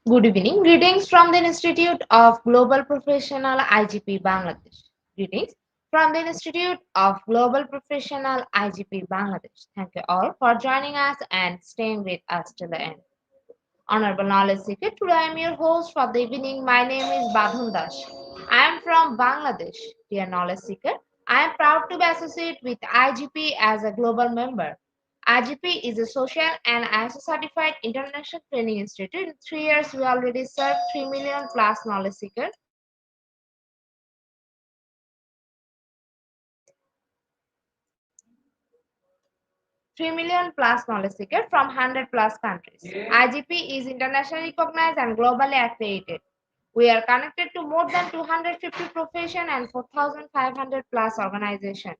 Good evening. Greetings from the Institute of Global Professional IGP Bangladesh. Greetings from the Institute of Global Professional IGP Bangladesh. Thank you all for joining us and staying with us till the end. Honorable Knowledge Seeker, today I am your host for the evening. My name is Badhun Das. I am from Bangladesh. Dear Knowledge Seeker, I am proud to be associated with IGP as a global member. IGP is a social and ISO certified international training institute. In 3 years, we already served 3 million plus knowledge seekers. 3 million plus knowledge seekers from 100 plus countries. IGP is internationally recognized and globally accredited. We are connected to more than 250 professions and 4,500 plus organizations.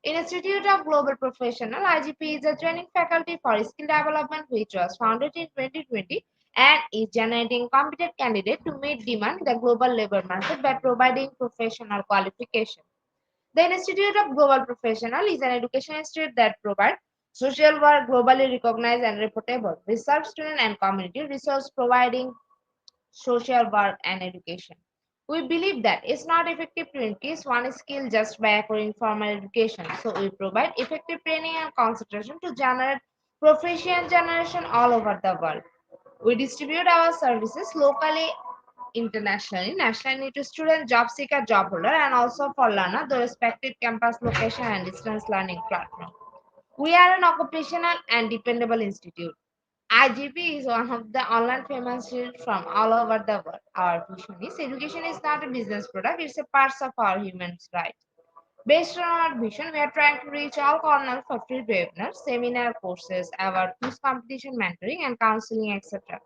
Institute of Global Professional IGP is a training faculty for skill development which was founded in 2020 and is generating competent candidates to meet demand in the global labor market by providing professional qualification. The Institute of Global Professional is an education institute that provides social work globally recognized and reputable, research student and community resource providing social work and education. We believe that it's not effective to increase one skill just by acquiring formal education. So we provide effective training and concentration to generate proficient generation all over the world. We distribute our services locally, internationally, nationally to student, job seeker, job holder, and also for learner, the respective campus location and distance learning platform. We are an occupational and dependable institute. IGP is one of the online famous institutes from all over the world. Our vision is education is not a business product, it's a part of our human rights. Based on our vision, we are trying to reach all corners for free webinars, seminar courses, award quiz competition, mentoring, and counseling, etc.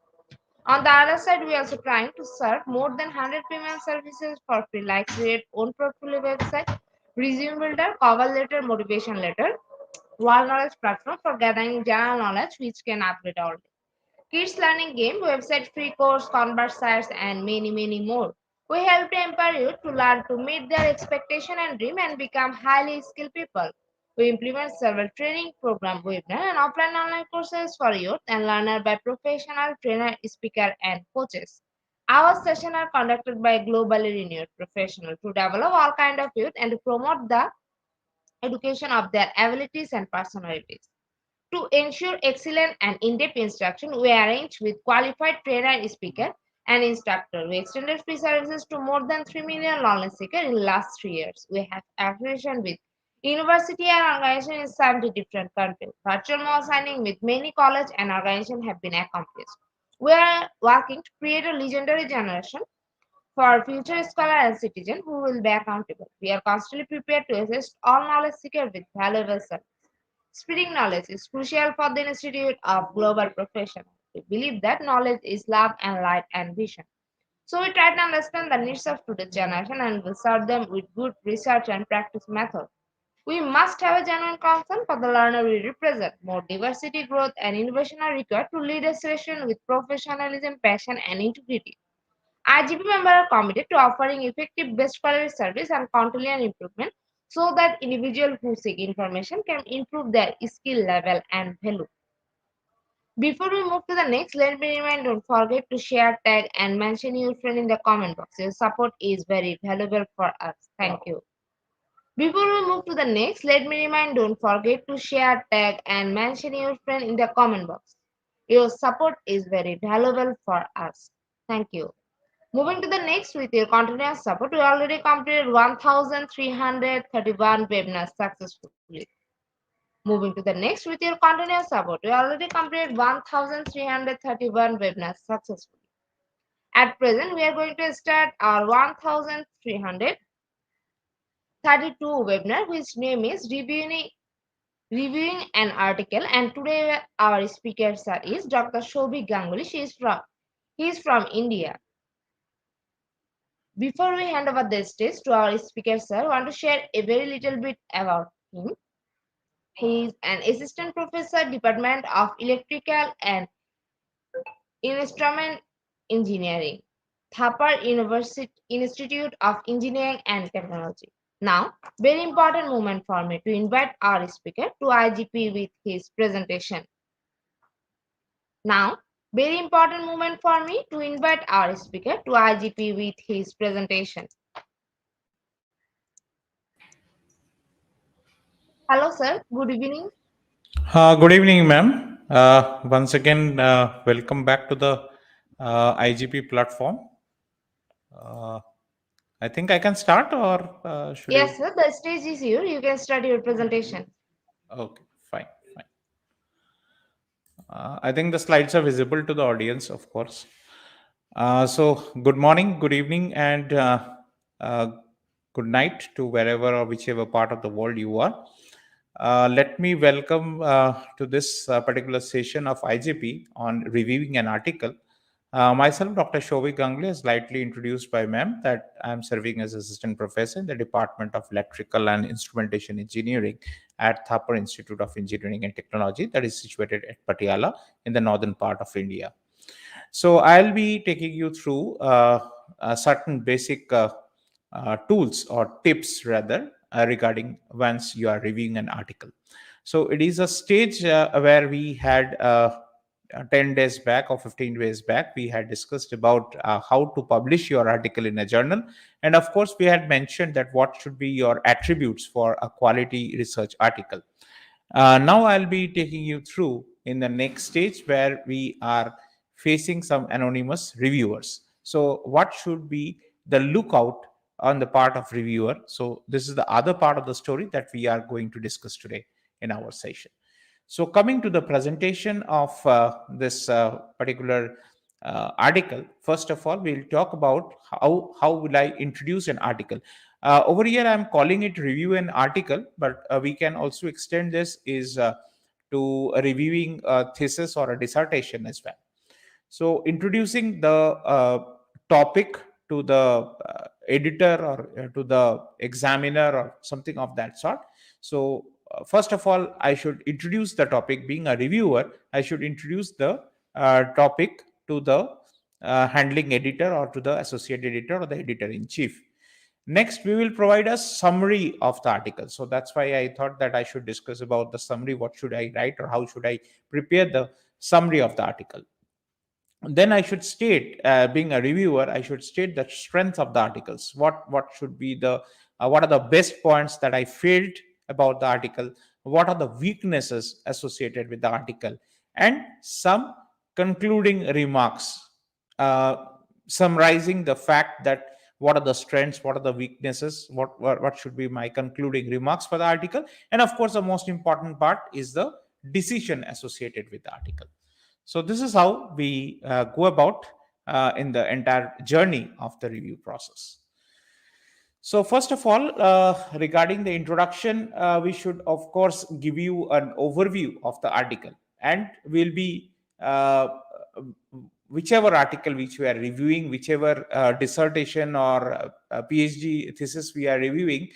On the other side, we are also trying to serve more than 100 premium services for free, like create own portfolio website, resume builder, cover letter, motivation letter, wall knowledge platform for gathering general knowledge which can upgrade all day. Kids learning game, website free course, convert sites, and many, many more. We help to empower youth to learn to meet their expectation and dream and become highly skilled people. We implement several training program, webinar, and offline online courses for youth and learner by professional trainer, speaker, and coaches. Our sessions are conducted by globally renowned professionals to develop all kind of youth and to promote the education of their abilities and personalities. To ensure excellent and in-depth instruction, we arrange with qualified trainer, speaker, and instructor. We extended free services to more than 3 million knowledge seekers in the last 3 years. We have affiliation with university and organization in 70 different countries. Virtual mall signing with many college and organizations have been accomplished. We are working to create a legendary generation for future scholar and citizen who will be accountable. We are constantly prepared to assist all knowledge seekers with valuable service. Spreading knowledge is crucial for the Institute of Global Professionals. We believe that knowledge is love and light and vision. So we try to understand the needs of today's generation and will serve them with good research and practice methods. We must have a genuine concern for the learner we represent. More diversity, growth, and innovation are required to lead a session with professionalism, passion, and integrity. IGP members are committed to offering effective best quality service and continual improvement so that individuals who seek information can improve their skill level and value. Before we move to the next, let me remind don't forget to share, tag, and mention your friend in the comment box. Your support is very valuable for us. Thank you. Before we move to the next, let me remind don't forget to share, tag, and mention your friend in the comment box. Your support is very valuable for us. Thank you. Moving to the next with your continuous support, we already completed 1,331 webinars successfully. Moving to the next with your continuous support, we already completed 1,331 webinars successfully. At present, we are going to start our 1,332 webinar, which name is reviewing an article. And today our speaker sir is Dr. Shobhik Ganguly. He is from India. Before we hand over the stage to our speaker, sir, I want to share a very little bit about him. He is an assistant professor, Department of Electrical and Instrument Engineering, Thapar University Institute of Engineering and Technology. Now, very important moment for me to invite our speaker to IGP with his presentation. Now, very important moment for me to invite our speaker to IGP with his presentation. Hello, sir. Good evening. Good evening, ma'am. Once again, welcome back to the IGP platform. Uh, I think I can start, or should you? Yes, sir. The stage is here. You can start your presentation. Okay, fine, fine. I think the slides are visible to the audience, of course. So, good morning, good evening, and uh, good night to wherever or whichever part of the world you are. Let me welcome to this particular session of IGP on reviewing an article. Myself, Dr. Shovik Gangle, is slightly introduced by ma'am that I'm serving as assistant professor in the Department of Electrical and Instrumentation Engineering at Thapar Institute of Engineering and Technology, that is situated at Patiala in the northern part of India. So I'll be taking you through certain basic tools or tips rather regarding once you are reviewing an article. So it is a stage where we had 10 days back or 15 days back, we had discussed about how to publish your article in a journal. And of course, we had mentioned that what should be your attributes for a quality research article. Now I'll be taking you through in the next stage where we are facing some anonymous reviewers. So what should be the lookout on the part of reviewer? So this is the other part of the story that we are going to discuss today in our session. So coming to the presentation of this particular article, first of all, we'll talk about how will I introduce an article. Over here, I'm calling it review an article, but we can also extend this is to reviewing a thesis or a dissertation as well. So introducing the topic to the editor or to the examiner or something of that sort. So first of all, I should introduce the topic. Being a reviewer, I should introduce the topic to the handling editor or to the associate editor or the editor in chief. Next, we will provide a summary of the article. So that's why I thought that I should discuss about the summary. What should I write or how should I prepare the summary of the article? Then I should state, being a reviewer, I should state the strength of the articles. What should be the what are the best points that I felt about the article? What are the weaknesses associated with the article? And some concluding remarks, uh, summarizing the fact that what are the strengths, what are the weaknesses, what should be my concluding remarks for the article, and of course the most important part is the decision associated with the article. So this is how we go about in the entire journey of the review process. So first of all, regarding the introduction, we should of course give you an overview of the article, and we'll be whichever article which we are reviewing, whichever dissertation or PhD thesis we are reviewing,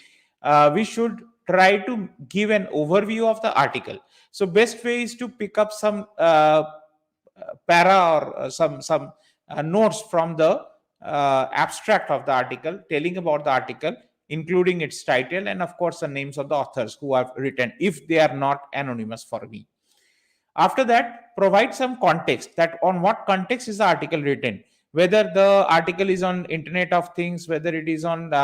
we should try to give an overview of the article. So best way is to pick up some para or some notes from the abstract of the article, telling about the article, including its title and of course the names of the authors who have written, if they are not anonymous for me. After that, provide some context, that on what context is the article written, whether the article is on internet of things, whether it is on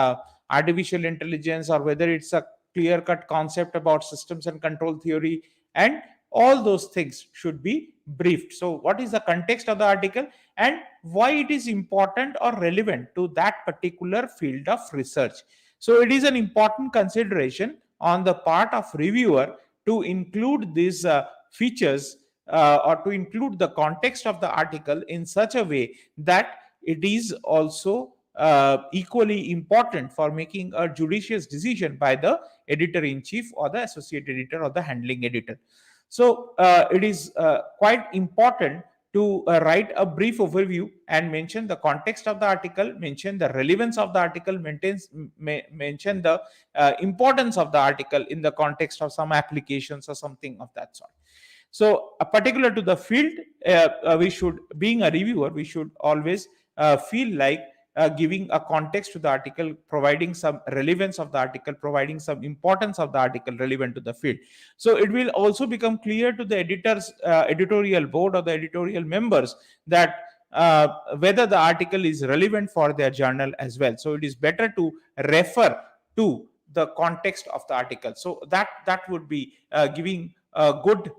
artificial intelligence, or whether it's a clear cut concept about systems and control theory, and all those things should be briefed. So what is the context of the article and why it is important or relevant to that particular field of research? So it is an important consideration on the part of reviewer to include these features or to include the context of the article in such a way that it is also equally important for making a judicious decision by the editor in chief or the associate editor or the handling editor. So it is quite important to write a brief overview and mention the context of the article, mention the relevance of the article, mention the importance of the article in the context of some applications or something of that sort. So particular to the field, we should, being a reviewer, we should always feel like giving a context to the article, providing some relevance of the article, providing some importance of the article relevant to the field. So it will also become clear to the editors, editorial board or the editorial members that whether the article is relevant for their journal as well. So it is better to refer to the context of the article. So that would be giving a good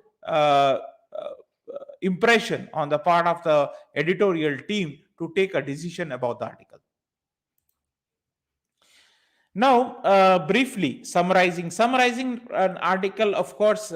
impression on the part of the editorial team to take a decision about the article. Now, briefly summarizing an article, of course,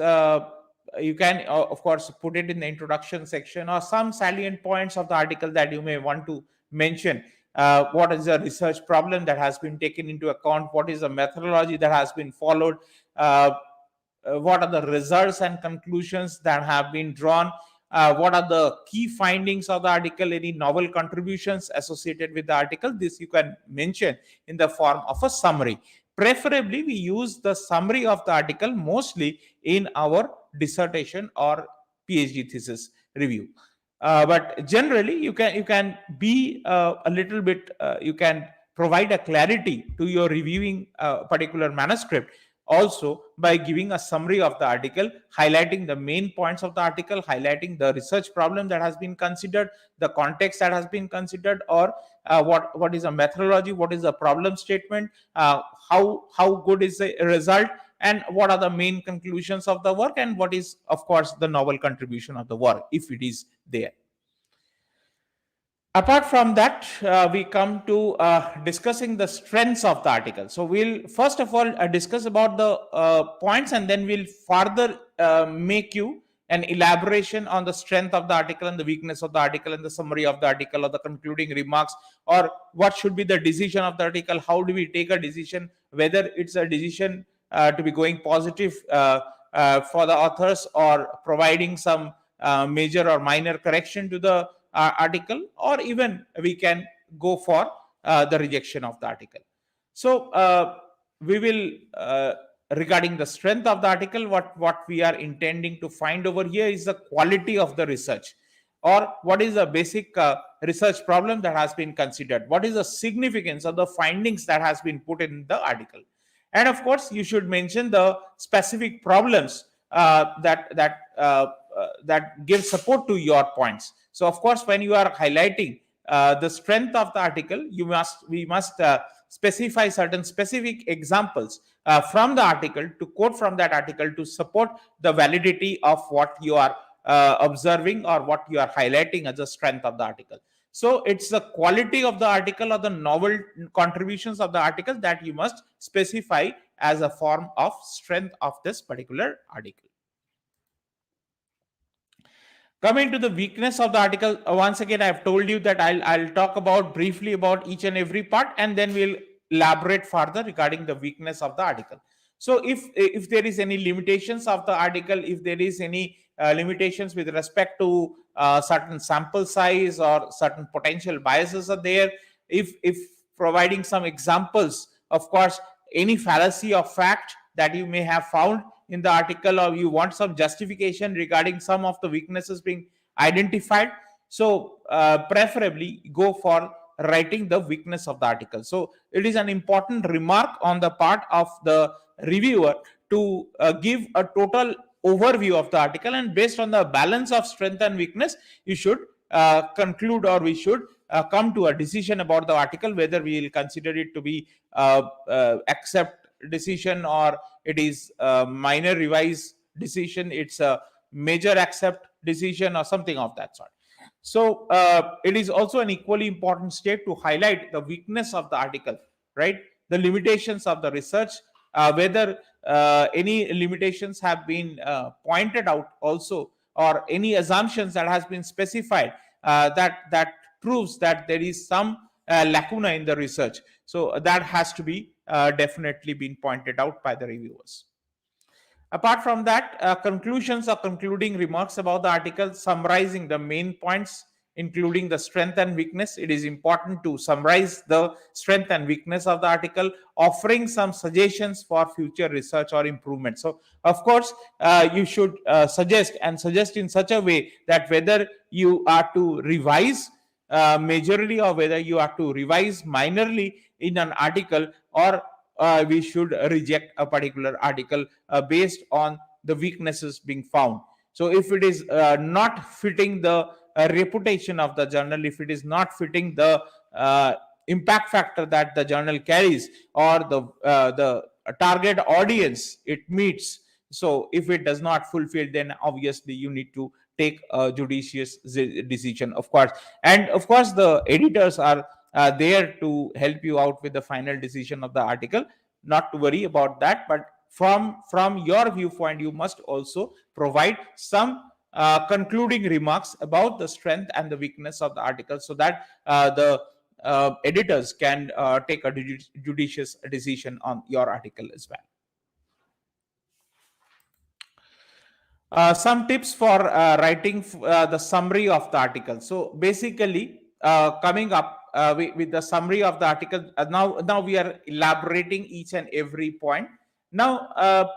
you can, of course, put it in the introduction section or some salient points of the article that you may want to mention. What is the research problem that has been taken into account? What is the methodology that has been followed? What are the results and conclusions that have been drawn? What are the key findings of the article? Any novel contributions associated with the article? This you can mention in the form of a summary. Preferably, we use the summary of the article mostly in our dissertation or PhD thesis review. But generally, you can be a little bit. You can provide a clarity to your reviewing a particular manuscript also by giving a summary of the article, highlighting the main points of the article, highlighting the research problem that has been considered, the context that has been considered, or what is a methodology, what is a problem statement, how good is the result, and what are the main conclusions of the work, and what is, of course, the novel contribution of the work if it is there. Apart from that, we come to discussing the strengths of the article. So we'll first of all discuss about the points, and then we'll further make you an elaboration on the strength of the article and the weakness of the article and the summary of the article or the concluding remarks, or what should be the decision of the article. How do we take a decision, whether it's a decision to be going positive for the authors, or providing some major or minor correction to the article, or even we can go for the rejection of the article. So we will regarding the strength of the article, what we are intending to find over here is the quality of the research, or what is the basic research problem that has been considered, what is the significance of the findings that has been put in the article. And of course, you should mention the specific problems that give support to your points. So of course, when you are highlighting the strength of the article, we must specify certain specific examples from the article, to quote from that article to support the validity of what you are observing or what you are highlighting as a strength of the article. So it's the quality of the article or the novel contributions of the article that you must specify as a form of strength of this particular article. Coming to the weakness of the article, once again, I've told you that I'll talk about briefly about each and every part, and then we'll elaborate further regarding the weakness of the article. So if there is any limitations of the article, if there is any limitations with respect to certain sample size or certain potential biases are there, if providing some examples, of course, any fallacy of fact that you may have found in the article, or you want some justification regarding some of the weaknesses being identified, so preferably go for writing the weakness of the article. So it is an important remark on the part of the reviewer to give a total overview of the article, and based on the balance of strength and weakness, you should conclude, or we should come to a decision about the article, whether we will consider it to be accept decision, or it is a minor revise decision, it's a major accept decision, or something of that sort. So it is also an equally important step to highlight the weakness of the article, right? The limitations of the research, whether any limitations have been pointed out also, or any assumptions that has been specified that proves that there is some lacuna in the research. So that has to be definitely been pointed out by the reviewers. Apart from that, conclusions or concluding remarks about the article, summarizing the main points, including the strength and weakness. It is important to summarize the strength and weakness of the article, offering some suggestions for future research or improvement. So, of course, you should suggest in such a way that whether you are to revise majorly, or whether you have to revise minorly in an article, or we should reject a particular article based on the weaknesses being found. So if it is not fitting the reputation of the journal, if it is not fitting the impact factor that the journal carries, or the target audience it meets, so if it does not fulfill, then obviously you need to take a judicious decision, of course. And of course the editors are there to help you out with the final decision of the article. Not to worry about that, but from your viewpoint, you must also provide some concluding remarks about the strength and the weakness of the article, so that the editors can take a judicious decision on your article as well. Some tips for writing the summary of the article. So basically, coming up with the summary of the article, now we are elaborating each and every point. Now,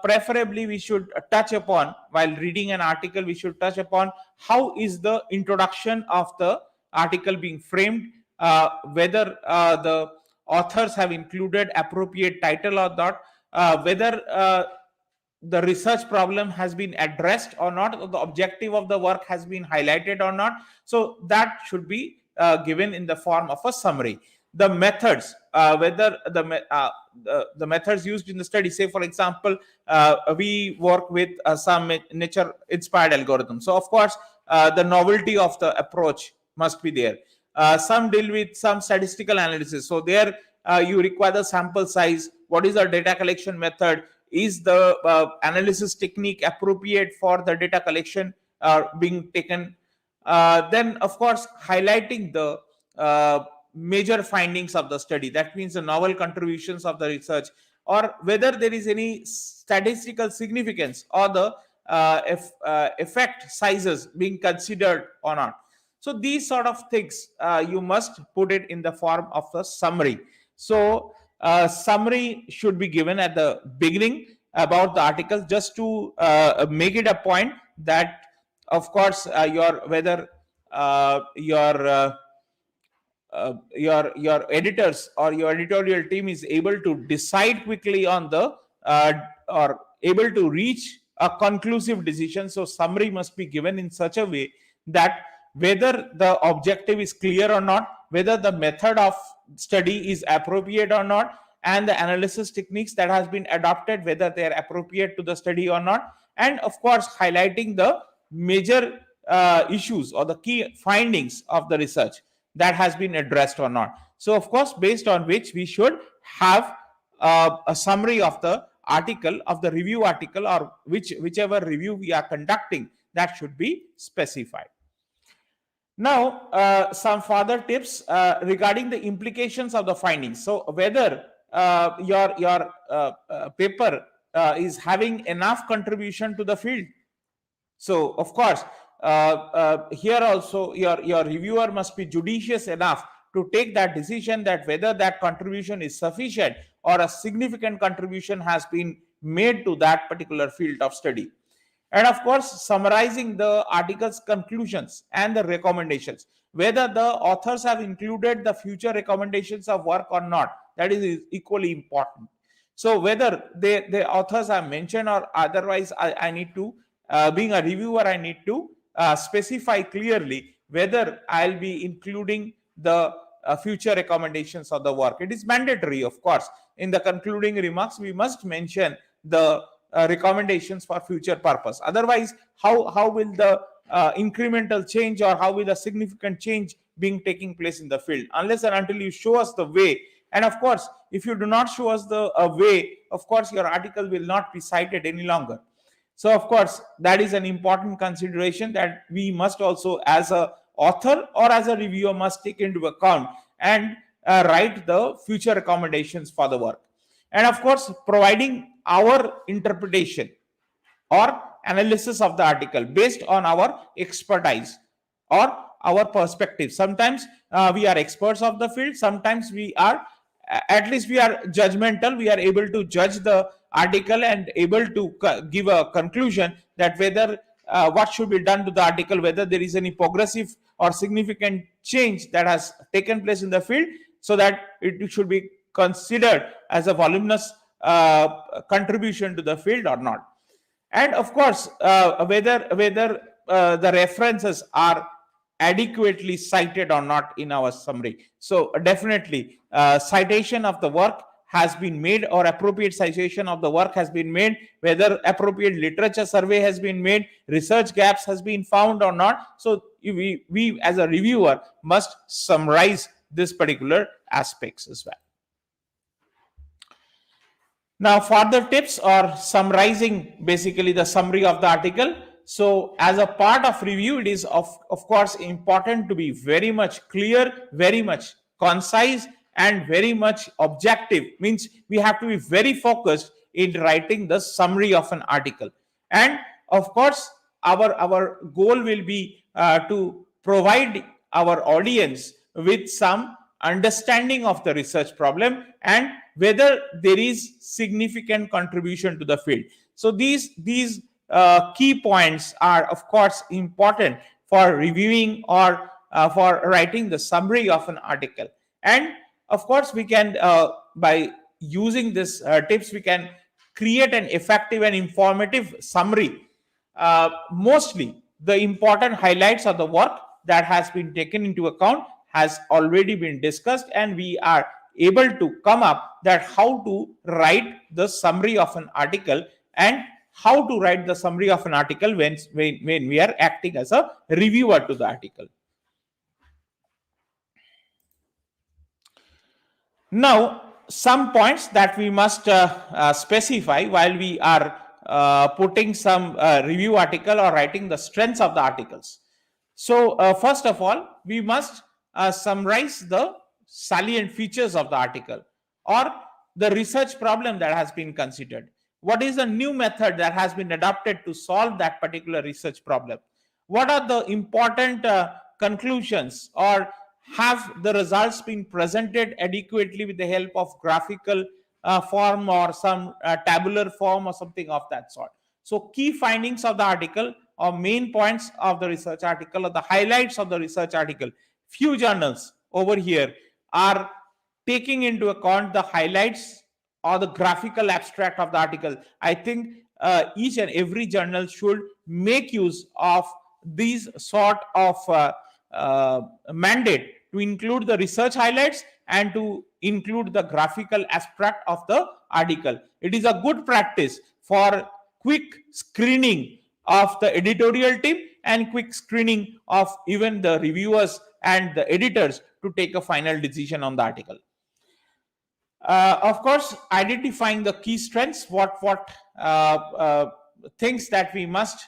preferably we should touch upon, while reading an article, we should touch upon how is the introduction of the article being framed, whether the authors have included appropriate title or not, whether the research problem has been addressed or not, or the objective of the work has been highlighted or not. So that should be given in the form of a summary. The methods, whether the methods used in the study, say for example, we work with some nature inspired algorithms, so of course the novelty of the approach must be there. Some deal with some statistical analysis, so there you require the sample size, what is the data collection method, is the analysis technique appropriate for the data collection being taken. Then of course highlighting the major findings of the study, that means the novel contributions of the research, or whether there is any statistical significance or the effect sizes being considered or not. So these sort of things you must put it in the form of a summary. So summary should be given at the beginning about the article, just to make it a point that of course your editors or your editorial team is able to decide quickly on the or able to reach a conclusive decision. So summary must be given in such a way that whether the objective is clear or not, whether the method of study is appropriate or not, and the analysis techniques that has been adopted, whether they are appropriate to the study or not, and of course highlighting the major issues or the key findings of the research that has been addressed or not. So of course, based on which we should have a summary of the article, of the review article, or whichever review we are conducting, that should be specified. Now, some further tips regarding the implications of the findings. So whether your paper is having enough contribution to the field. So of course, here also your reviewer must be judicious enough to take that decision, that whether that contribution is sufficient or a significant contribution has been made to that particular field of study. And of course, summarizing the article's conclusions and the recommendations, whether the authors have included the future recommendations of work or not, that is equally important. So whether the authors have mentioned or otherwise, I need to, being a reviewer, I need to specify clearly whether I'll be including the future recommendations of the work. It is mandatory, of course. In the concluding remarks, we must mention the recommendations for future purpose. Otherwise, how will the incremental change, or how will the significant change being taking place in the field, unless and until you show us the way. And of course, if you do not show us the way, of course your article will not be cited any longer. So of course, that is an important consideration that we must also, as a author or as a reviewer, must take into account, and write the future recommendations for the work. And of course, providing our interpretation or analysis of the article based on our expertise or our perspective. Sometimes we are experts of the field, sometimes we are, at least we are judgmental, we are able to judge the article and able to give a conclusion that whether what should be done to the article, whether there is any progressive or significant change that has taken place in the field, so that it should be considered as a voluminous contribution to the field or not. And of course, whether the references are adequately cited or not in our summary. So definitely, citation of the work has been made, or appropriate citation of the work has been made, whether appropriate literature survey has been made, research gaps has been found or not. So we as a reviewer must summarize this particular aspects as well. Now, further tips or summarizing basically the summary of the article. So, as a part of review, it is of course important to be very much clear, very much concise, and very much objective. Means we have to be very focused in writing the summary of an article. And of course, our goal will be to provide our audience with some understanding of the research problem and whether there is significant contribution to the field. So these key points are of course important for reviewing or for writing the summary of an article. And of course, we can by using this tips, we can create an effective and informative summary. Mostly the important highlights of the work that has been taken into account has already been discussed, and we are able to come up that how to write the summary of an article and how to write the summary of an article when we are acting as a reviewer to the article. Now, some points that we must specify while we are putting some review article or writing the strengths of the articles. So, first of all, we must summarize the salient features of the article or the research problem that has been considered. What is the new method that has been adopted to solve that particular research problem? What are the important conclusions, or have the results been presented adequately with the help of graphical form or some tabular form or something of that sort? So key findings of the article or main points of the research article or the highlights of the research article. Few journals over here are taking into account the highlights or the graphical abstract of the article. I think each and every journal should make use of these sort of mandate to include the research highlights and to include the graphical abstract of the article. It is a good practice for quick screening of the editorial team and quick screening of even the reviewers and the editors to take a final decision on the article. Of course, identifying the key strengths, what things that we must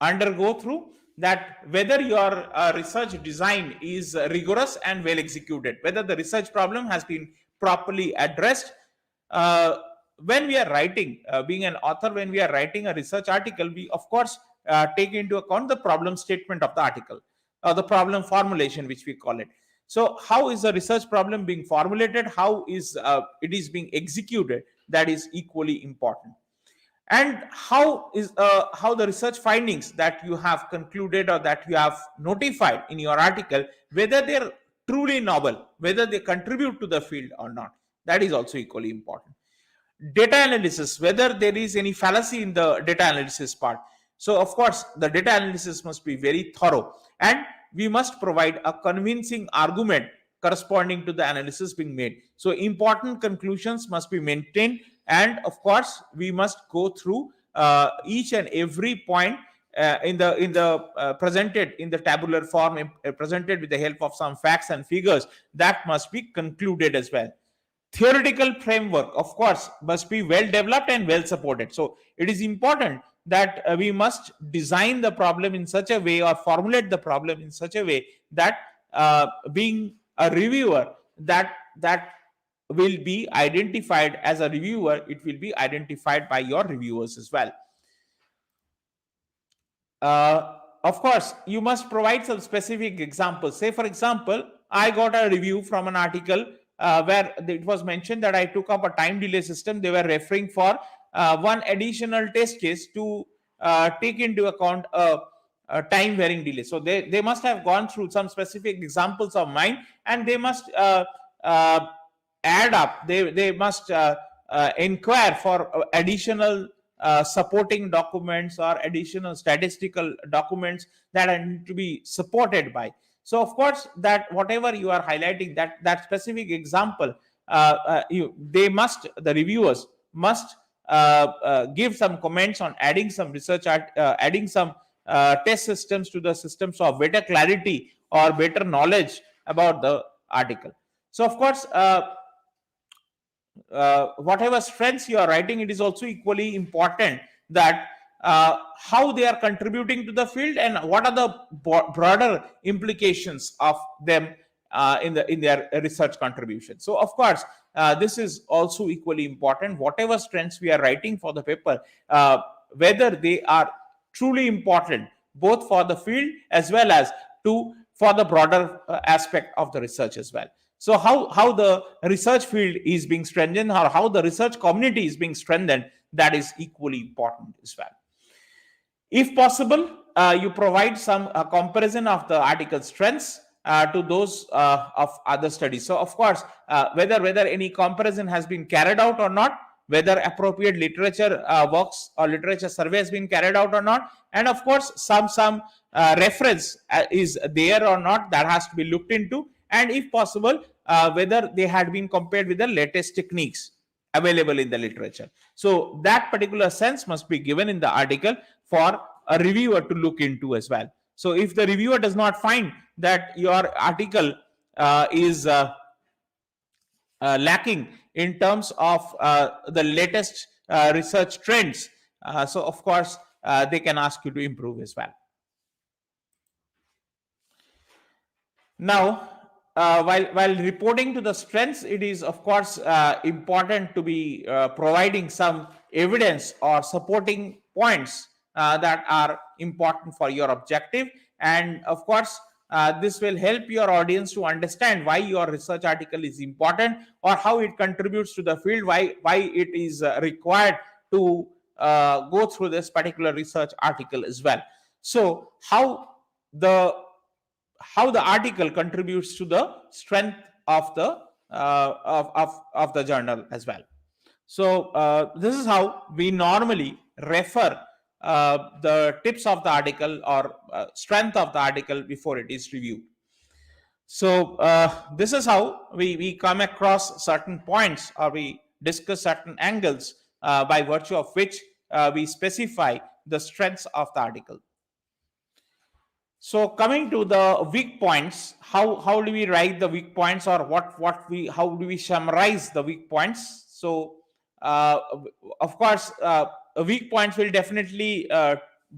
undergo through, that whether your research design is rigorous and well executed, whether the research problem has been properly addressed. When we are writing, being an author, when we are writing a research article, we of course take into account the problem statement of the article, or the problem formulation, which we call it. So how is the research problem being formulated? How is it is being executed? That is equally important. And how the research findings that you have concluded or that you have notified in your article, whether they're truly novel, whether they contribute to the field or not, that is also equally important. Data analysis, whether there is any fallacy in the data analysis part. So of course the data analysis must be very thorough, and we must provide a convincing argument corresponding to the analysis being made. So important conclusions must be maintained, and of course we must go through each and every point in the presented in the tabular form, presented with the help of some facts and figures, that must be concluded as well. Theoretical framework, of course, must be well developed and well supported. So it is important that we must design the problem in such a way, or formulate the problem in such a way, that being a reviewer, that will be identified as a reviewer, it will be identified by your reviewers as well. Of course, you must provide some specific examples. Say, for example, I got a review from an article where it was mentioned that I took up a time delay system. They were referring for one additional test case to take into account time varying delay. So they must have gone through some specific examples of mine, and they must add up. They must inquire for additional supporting documents or additional statistical documents that need to be supported by. So of course, that whatever you are highlighting, that specific example, the reviewers must give some comments on adding some research, adding some test systems to the systems of better clarity or better knowledge about the article. So of course, whatever strengths you are writing, it is also equally important that how they are contributing to the field and what are the broader implications of them in their research contribution. So of course, this is also equally important. Whatever strengths we are writing for the paper, whether they are truly important both for the field as well as for the broader aspect of the research as well. So how the research field is being strengthened, or how the research community is being strengthened, that is equally important as well. If possible, you provide some comparison of the article strengths to those of other studies. So of course, whether any comparison has been carried out or not, whether appropriate literature works or literature survey has been carried out or not, and of course some reference is there or not, that has to be looked into, and if possible, whether they had been compared with the latest techniques available in the literature. So that particular sense must be given in the article for a reviewer to look into as well. So if the reviewer does not find that your article is lacking in terms of the latest research trends, so of course they can ask you to improve as well. Now, while reporting to the strengths, it is of course important to be providing some evidence or supporting points that are important for your objective, and of course this will help your audience to understand why your research article is important, or how it contributes to the field, why it is required to go through this particular research article as well. So how the article contributes to the strength of the of the journal as well. So this is how we normally refer the tips of the article or strength of the article before it is reviewed. So this is how we come across certain points, or we discuss certain angles by virtue of which we specify the strengths of the article. So coming to the weak points, how do we write the weak points, or how do we summarize the weak points? So of course, weak points will definitely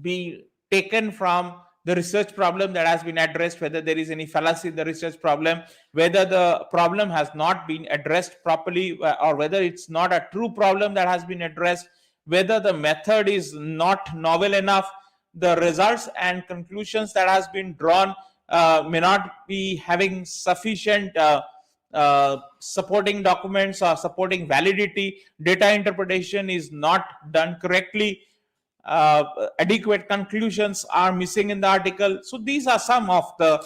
be taken from the research problem that has been addressed, whether there is any fallacy in the research problem, whether the problem has not been addressed properly, or whether it's not a true problem that has been addressed, whether the method is not novel enough, the results and conclusions that has been drawn may not be having sufficient supporting documents or supporting validity, data interpretation is not done correctly, adequate conclusions are missing in the article. So these are some of the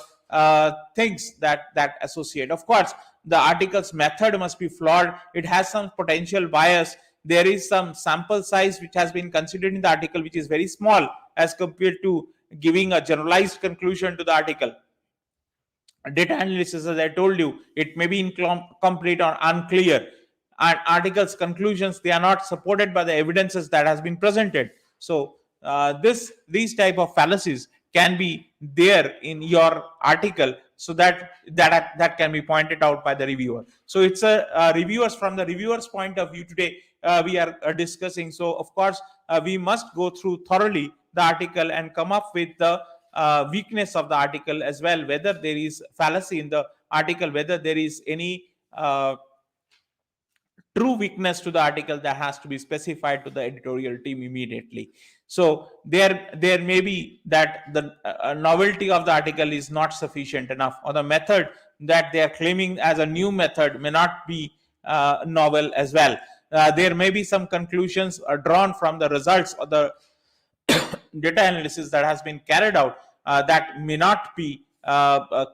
things that associate. Of course, the article's method must be flawed. It has some potential bias. There is some sample size which has been considered in the article, which is very small as compared to giving a generalized conclusion to the article. Data analysis, as I told you, it may be incomplete or unclear. And articles' conclusions, they are not supported by the evidences that has been presented. So these type of fallacies can be there in your article, so that can be pointed out by the reviewer. So it's from the reviewer's point of view today we are discussing. So of course we must go through thoroughly the article and come up with the weakness of the article as well, whether there is fallacy in the article, whether there is any true weakness to the article that has to be specified to the editorial team immediately. So there may be that the novelty of the article is not sufficient enough, or the method that they are claiming as a new method may not be novel as well. There may be some conclusions drawn from the results or the data analysis that has been carried out that may not be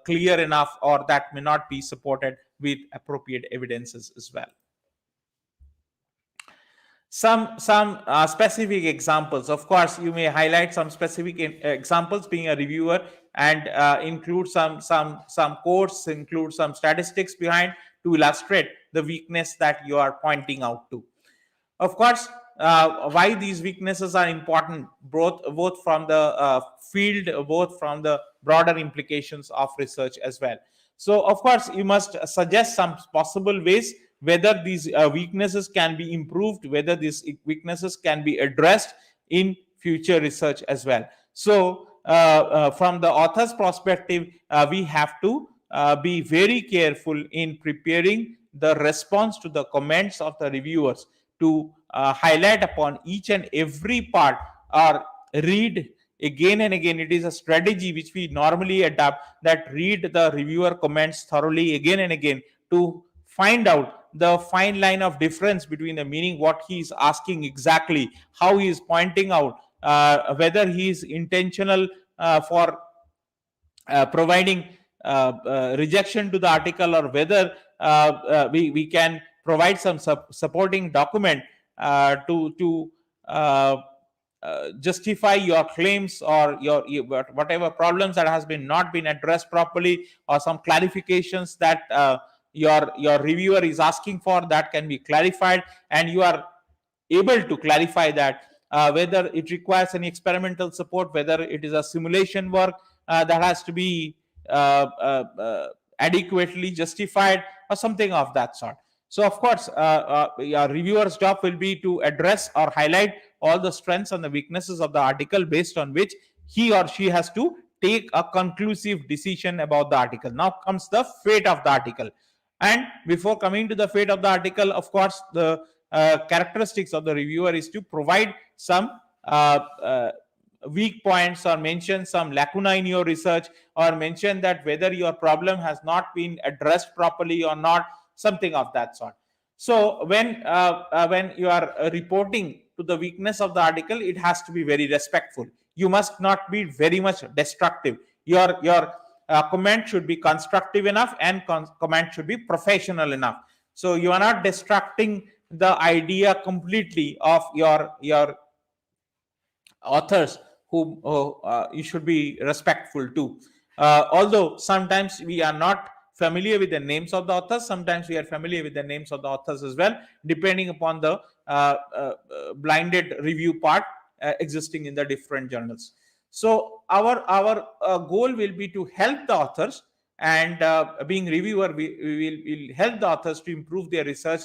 clear enough, or that may not be supported with appropriate evidences as well. Some specific examples. Of course, you may highlight some specific examples being a reviewer, and include some codes, include some statistics behind, to illustrate the weakness that you are pointing out to. Of course, why these weaknesses are important, both from the field, both from the broader implications of research as well. So of course, you must suggest some possible ways whether these weaknesses can be improved, whether these weaknesses can be addressed in future research as well. So from the author's perspective, we have to be very careful in preparing the response to the comments of the reviewers, to highlight upon each and every part, or read again and again. It is a strategy which we normally adopt, that read the reviewer comments thoroughly again and again, to find out the fine line of difference between the meaning, what he is asking exactly, how he is pointing out, whether he is intentional for providing rejection to the article, or whether we can provide some supporting document to justify your claims, or your whatever problems that has been not been addressed properly, or some clarifications that your reviewer is asking for, that can be clarified, and you are able to clarify that, whether it requires any experimental support, whether it is a simulation work that has to be adequately justified, or something of that sort. So of course, your reviewer's job will be to address or highlight all the strengths and the weaknesses of the article, based on which he or she has to take a conclusive decision about the article. Now comes the fate of the article. And before coming to the fate of the article, of course, the characteristics of the reviewer is to provide some weak points, or mention some lacuna in your research, or mention that whether your problem has not been addressed properly or not, something of that sort. So when you are reporting to the weakness of the article, it has to be very respectful. You must not be very much destructive. Your comment should be constructive enough, and comment should be professional enough. So you are not distracting the idea completely of your authors, who you should be respectful to. Although sometimes we are not familiar with the names of the authors, sometimes we are familiar with the names of the authors as well, depending upon the blinded review part existing in the different journals. So our goal will be to help the authors, and being reviewer, we will help the authors to improve their research,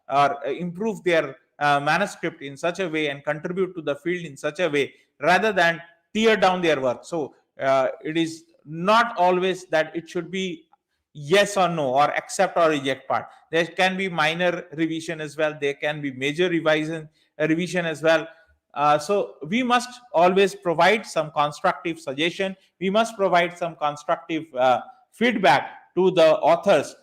or improve their manuscript in such a way, and contribute to the field in such a way, rather than tear down their work. So it is not always that it should be yes or no, or accept or reject part. There can be minor revision as well, there can be major revision as well. So we must always provide some constructive suggestion, we must provide some constructive feedback to the authors,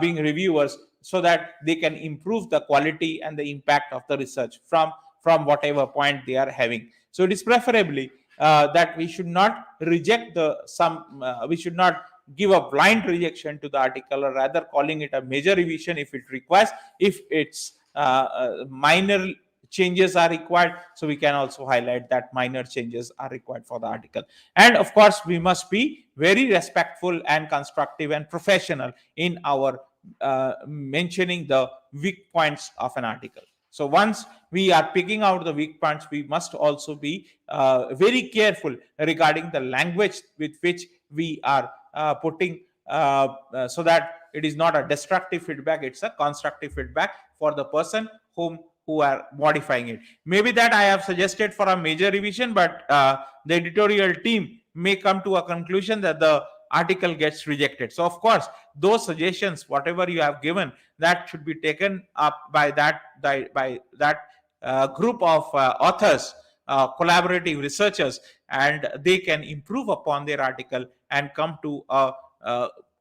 being reviewers, so that they can improve the quality and the impact of the research from whatever point they are having. So it is preferably that we should not reject we should not give a blind rejection to the article, or rather calling it a major revision if it requires. If it's minor changes are required, so we can also highlight that minor changes are required for the article. And of course, we must be very respectful and constructive and professional in our mentioning the weak points of an article. So once we are picking out the weak points, we must also be very careful regarding the language with which we are putting, so that it is not a destructive feedback, it's a constructive feedback for the person who are modifying it. Maybe that I have suggested for a major revision, but the editorial team may come to a conclusion that the article gets rejected. So of course, those suggestions, whatever you have given, that should be taken up by that group of authors, collaborative researchers, and they can improve upon their article and come to a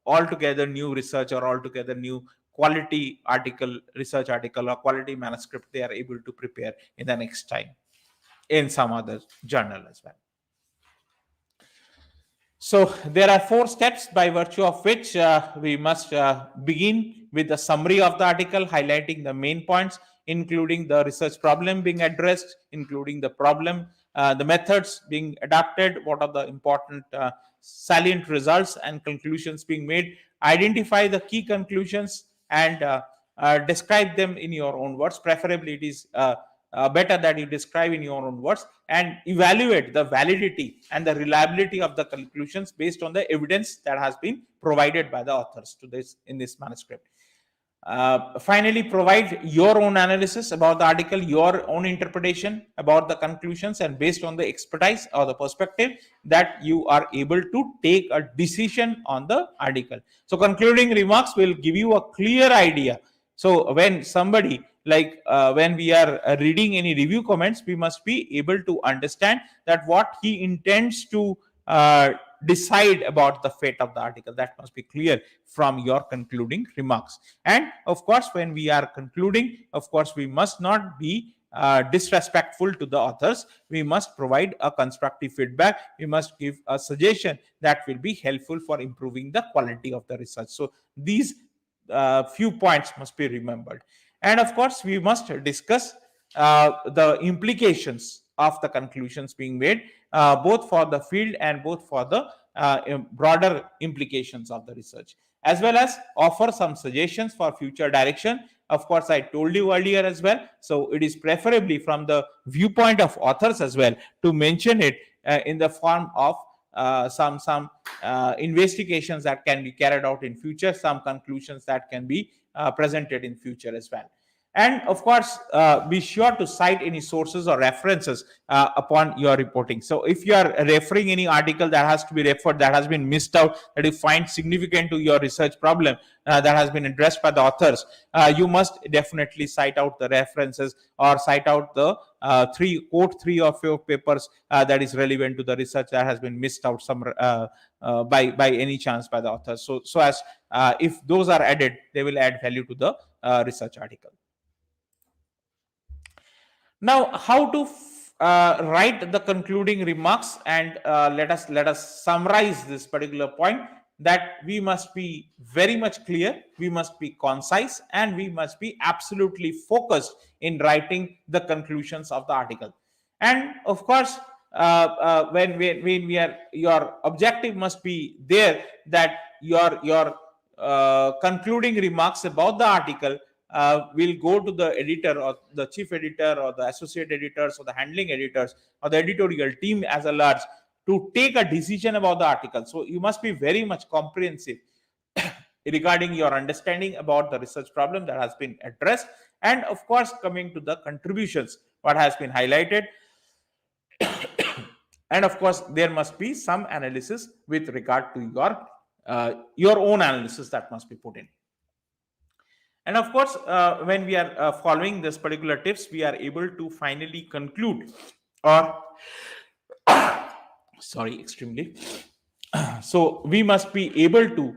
altogether new research, or altogether new quality article, research article, or quality manuscript they are able to prepare in the next time. in some other journal as well. So there are 4 steps by virtue of which we must begin with the summary of the article, highlighting the main points, including the research problem being addressed, including the problem, the methods being adapted, what are the important salient results and conclusions being made, identify the key conclusions, and describe them in your own words. Preferably, it is better that you describe in your own words, and evaluate the validity and the reliability of the conclusions based on the evidence that has been provided by the authors to this in this manuscript. Finally, provide your own analysis about the article, your own interpretation about the conclusions, and based on the expertise or the perspective that you are able to take a decision on the article. So concluding remarks will give you a clear idea. So when somebody, like when we are reading any review comments, we must be able to understand that what he intends to decide about the fate of the article. That must be clear from your concluding remarks. And of course, when we are concluding, of course, we must not be disrespectful to the authors. We must provide a constructive feedback. We must give a suggestion that will be helpful for improving the quality of the research. So these few points must be remembered. And of course, we must discuss the implications of the conclusions being made, both for the field and both for the broader implications of the research, as well as offer some suggestions for future direction. Of course, I told you earlier as well, so it is preferably from the viewpoint of authors as well to mention it in the form of some investigations that can be carried out in future, some conclusions that can be presented in future as well. And of course, be sure to cite any sources or references upon your reporting. So if you are referring any article that has to be referred, that has been missed out, that you find significant to your research problem that has been addressed by the authors, you must definitely cite out the references or cite out the quote 3 or 4 papers that is relevant to the research that has been missed out some by any chance by the authors. So as if those are added, they will add value to the research article. Now, how to write the concluding remarks, and let us summarize this particular point, that we must be very much clear, we must be concise, and we must be absolutely focused in writing the conclusions of the article. And of course, when we are, your objective must be there, that your concluding remarks about the article will go to the editor or the chief editor or the associate editors or the handling editors or the editorial team as a large to take a decision about the article. So you must be very much comprehensive regarding your understanding about the research problem that has been addressed, and of course coming to the contributions what has been highlighted. And of course there must be some analysis with regard to your own analysis that must be put in. And of course, when we are following this particular tips, we are able to finally conclude, or sorry, extremely. So we must be able to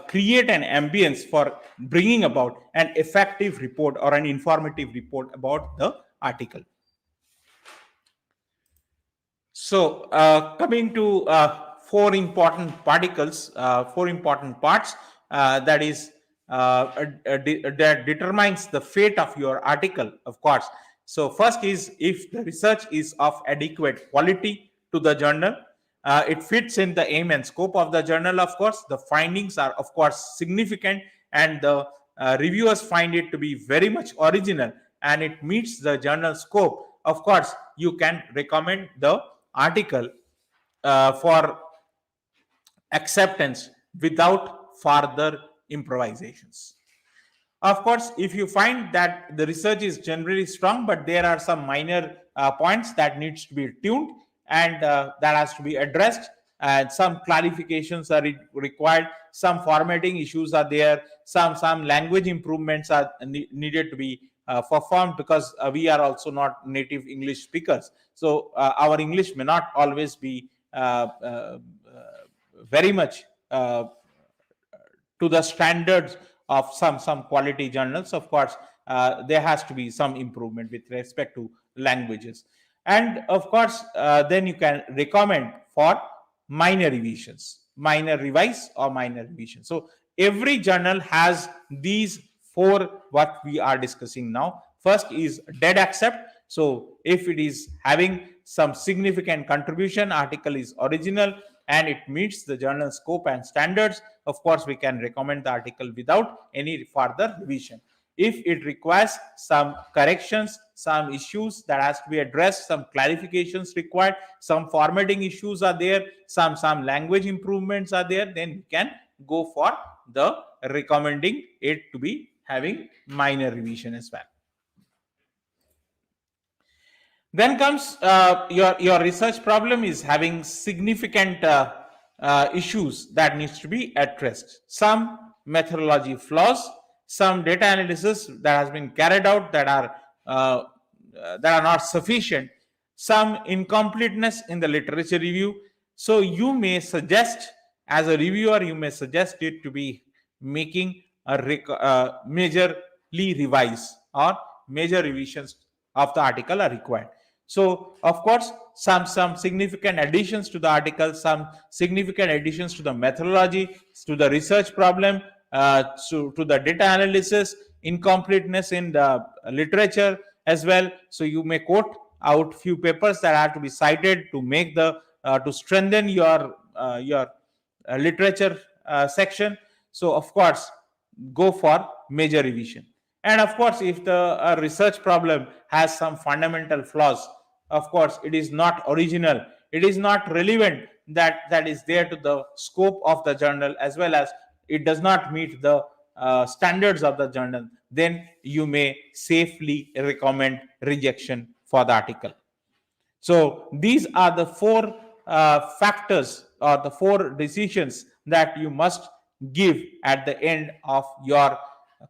create an ambience for bringing about an effective report or an informative report about the article. So coming to 4 important particles, 4 important parts, that is that determines the fate of your article, of course. So first is if the research is of adequate quality to the journal, it fits in the aim and scope of the journal. Of course, the findings are of course significant, and the reviewers find it to be very much original, and it meets the journal scope. Of course, you can recommend the article for acceptance without further improvisations. Of course, if you find that the research is generally strong, but there are some minor points that needs to be tuned, and that has to be addressed, and some clarifications are required, some formatting issues are there, some language improvements are needed to be performed, because we are also not native English speakers. So our English may not always be very much to the standards of some quality journals. Of course, there has to be some improvement with respect to languages. And of course, then you can recommend for minor revisions, minor revise or minor revision. So every journal has these four what we are discussing now. First is dead accept. So if it is having some significant contribution, article is original and it meets the journal scope and standards, of course we can recommend the article without any further revision. If it requires some corrections, some issues that has to be addressed, some clarifications required, some formatting issues are there, some language improvements are there, then you can go for the recommending it to be having minor revision as well. Then comes your research problem is having significant issues that needs to be addressed. Some methodology flaws, some data analysis that has been carried out uh, that are not sufficient, some incompleteness in the literature review. So you may suggest, as a reviewer, you may suggest it to be making a majorly revise or major revisions of the article are required. So of course some significant additions to the article, some significant additions to the methodology, to the research problem, to the data analysis, incompleteness in the literature as well. So you may quote out few papers that have to be cited to make the to strengthen your literature section. So of course go for major revision. And of course if the research problem has some fundamental flaws, of course it is not original, it is not relevant, that is there to the scope of the journal, as well as it does not meet the standards of the journal, then you may safely recommend rejection for the article. So these are the four factors or the four decisions that you must give at the end of your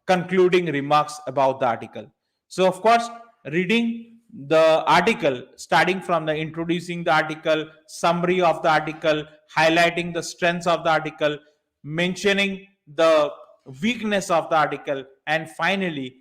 concluding remarks about the article. So of course, reading the article, starting from the introducing the article, summary of the article, highlighting the strengths of the article, mentioning the weakness of the article, and finally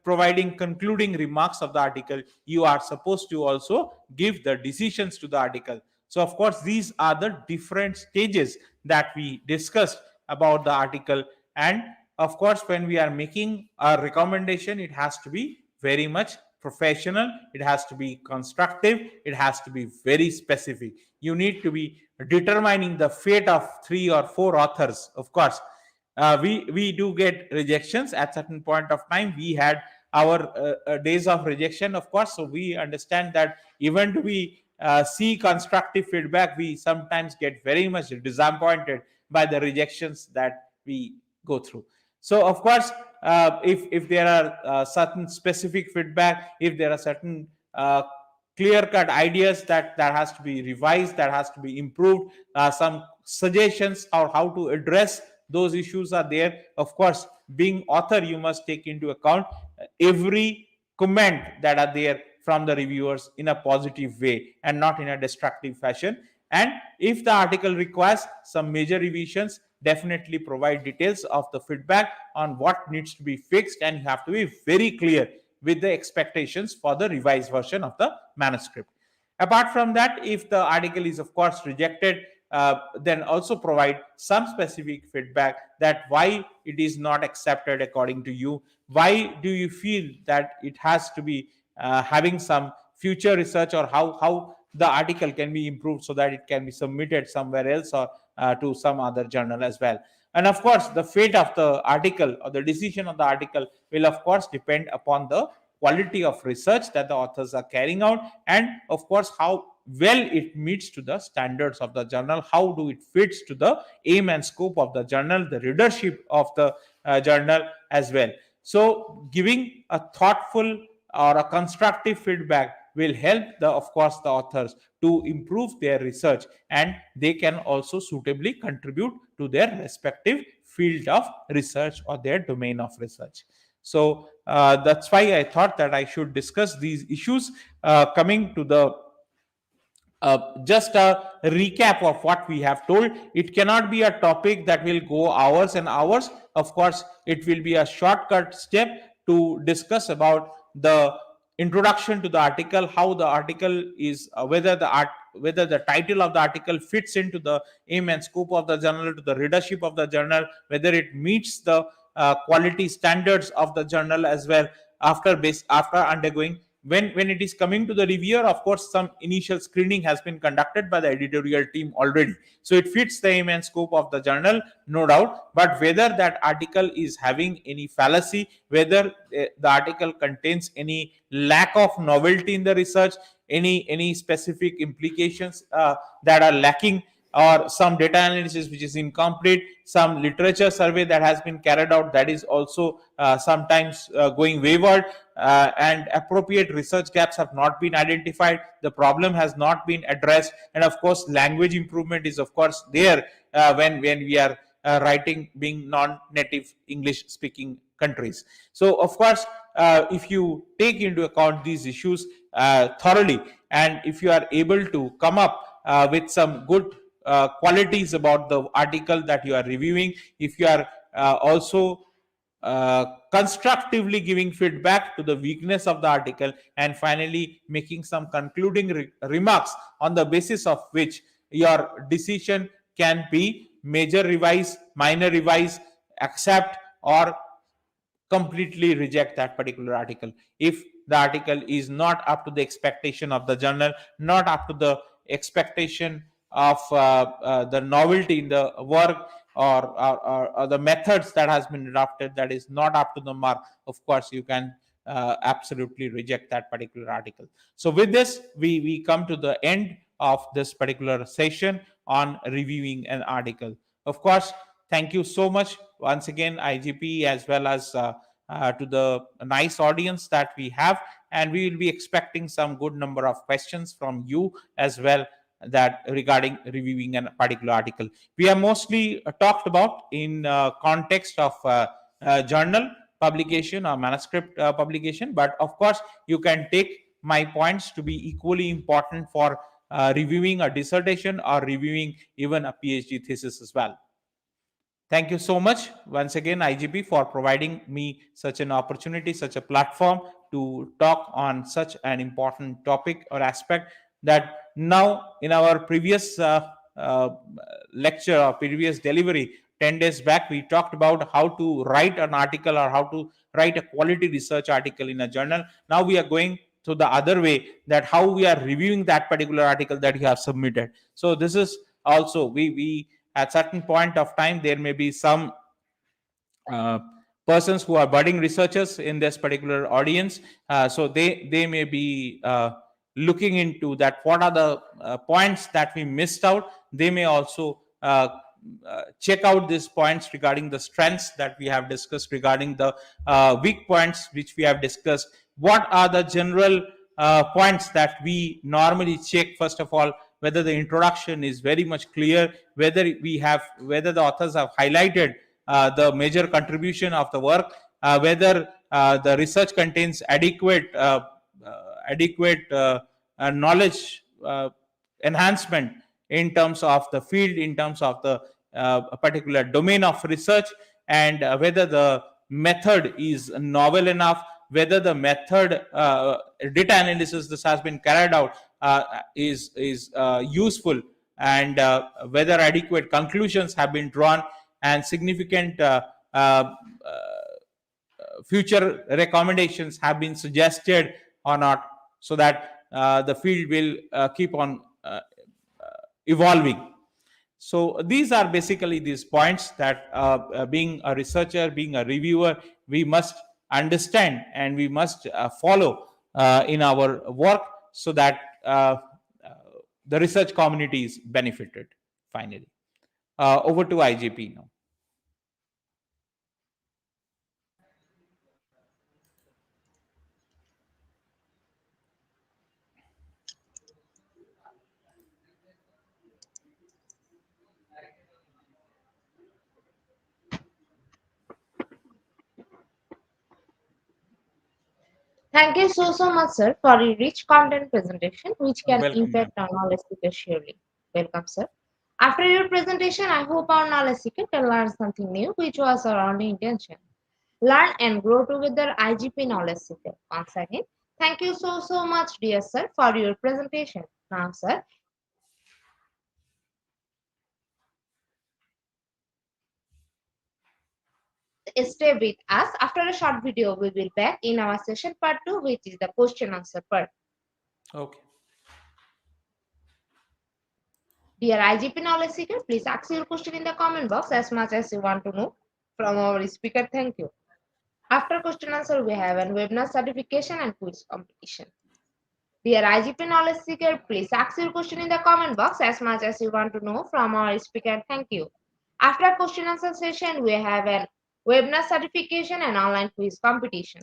providing concluding remarks of the article, you are supposed to also give the decisions to the article. So of course these are the different stages that we discussed about the article. And of course when we are making a recommendation, it has to be very much professional, it has to be constructive, it has to be very specific. You need to be determining the fate of 3 or 4 authors. Of course we do get rejections at certain point of time. We had our days of rejection, of course, so we understand that even to we see constructive feedback, we sometimes get very much disappointed by the rejections that we go through. So of course if there are certain specific feedback, if there are certain clear cut ideas that has to be revised, that has to be improved, some suggestions or how to address those issues are there. Of course being author, you must take into account every comment that are there from the reviewers in a positive way and not in a destructive fashion. And if the article requires some major revisions, definitely provide details of the feedback on what needs to be fixed, and you have to be very clear with the expectations for the revised version of the manuscript. Apart from that, if the article is of course rejected, then also provide some specific feedback that why it is not accepted according to you, why do you feel that it has to be having some future research, or how the article can be improved so that it can be submitted somewhere else or to some other journal as well. And of course the fate of the article or the decision of the article will of course depend upon the quality of research that the authors are carrying out, and of course how well it meets to the standards of the journal, how do it fits to the aim and scope of the journal, the readership of the journal as well. So giving a thoughtful or a constructive feedback will help the of course the authors to improve their research, and they can also suitably contribute to their respective field of research or their domain of research. So that's why I thought that I should discuss these issues. Coming to the just a recap of what we have told, it cannot be a topic that will go hours and hours. Of course, it will be a shortcut step to discuss about the introduction to the article, how the article is, whether the title of the article fits into the aim and scope of the journal, to the readership of the journal, whether it meets the quality standards of the journal as well, after undergoing, when it is coming to the reviewer, of course some initial screening has been conducted by the editorial team already, so it fits the aim and scope of the journal, no doubt. But whether that article is having any fallacy, whether the article contains any lack of novelty in the research, any specific implications that are lacking, or some data analysis which is incomplete, some literature survey that has been carried out that is also sometimes going wayward, and appropriate research gaps have not been identified, the problem has not been addressed, and of course language improvement is of course there when we are writing being non-native English speaking countries. So of course if you take into account these issues thoroughly, and if you are able to come up with some good qualities about the article that you are reviewing, if you are also constructively giving feedback to the weakness of the article, and finally making some concluding remarks on the basis of which your decision can be major revise, minor revise, accept, or completely reject that particular article if the article is not up to the expectation of the journal, not up to the expectation of the novelty in the work, or the methods that has been adopted that is not up to the mark. Of course you can absolutely reject that particular article. So with this we come to the end of this particular session on reviewing an article. Of course, thank you so much once again, IGP, as well as to the nice audience that we have, and we will be expecting some good number of questions from you as well, that regarding reviewing a particular article. We have mostly talked about in context of journal publication or manuscript publication, but of course you can take my points to be equally important for reviewing a dissertation or reviewing even a PhD thesis as well. Thank you so much once again, IGP, for providing me such an opportunity, such a platform to talk on such an important topic or aspect that now in our previous lecture or previous delivery 10 days back, we talked about how to write an article or how to write a quality research article in a journal. Now we are going to the other way, that how we are reviewing that particular article that you have submitted. So this is also, we at certain point of time there may be some uh, persons who are budding researchers in this particular audience, so they may be looking into that, what are the points that we missed out. They may also check out these points regarding the strengths that we have discussed, regarding the weak points which we have discussed. What are the general points that we normally check? First of all, whether the introduction is very much clear, whether the authors have highlighted the major contribution of the work, whether the research contains adequate knowledge enhancement in terms of the field, in terms of the particular domain of research, and whether the method is novel enough, whether the method data analysis this has been carried out is useful, and whether adequate conclusions have been drawn, and significant future recommendations have been suggested or not, so that the field will keep on evolving. So these are basically these points that being a researcher, being a reviewer, we must understand and we must follow in our work, so that the research community is benefited finally. Over to IGP now. Thank you so much, sir, for a rich content presentation which can Welcome, ma'am. impact our knowledge seeker surely. Welcome, sir. After your presentation, I hope our knowledge seeker can learn something new, which was our only intention. Learn and grow together, IGP knowledge seeker. Once again, Thank you so much, dear sir, for your presentation. Now, sir, stay with us. After a short video, we will back in our session part 2, which is the question answer part. Okay. Dear IGP knowledge seeker, please ask your question in the comment box as much as you want to know from our speaker. Thank you. After question answer, we have an webinar certification and quiz competition. Dear IGP knowledge seeker, please ask your question in the comment box as much as you want to know from our speaker. Thank you. After question answer session, we have an webinar certification and online quiz competition.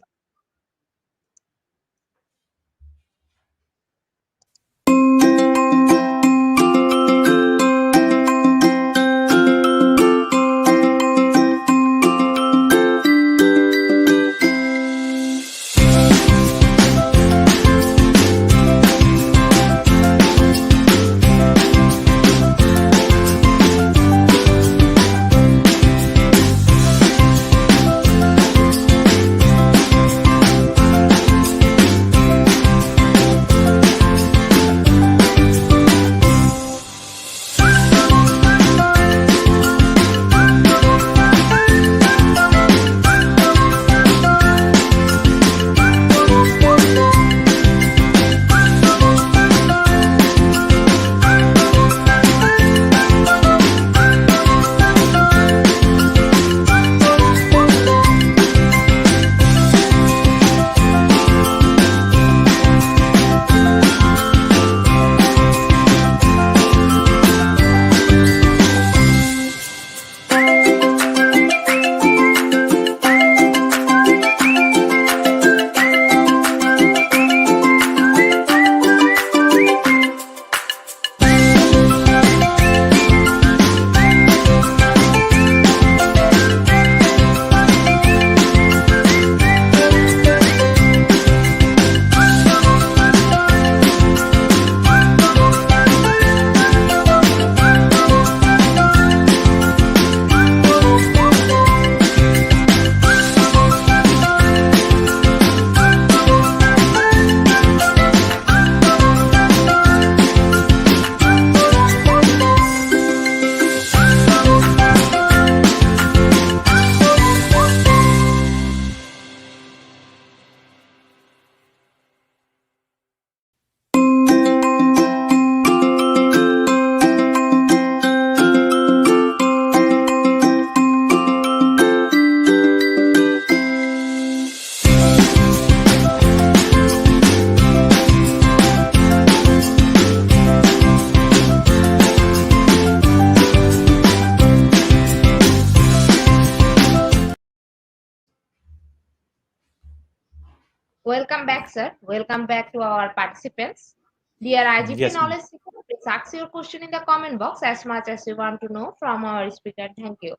Welcome back, sir. Welcome back to our participants. Dear IGP Yes, ma'am. knowledge seeker, please ask your question in the comment box as much as you want to know from our speaker. Thank you.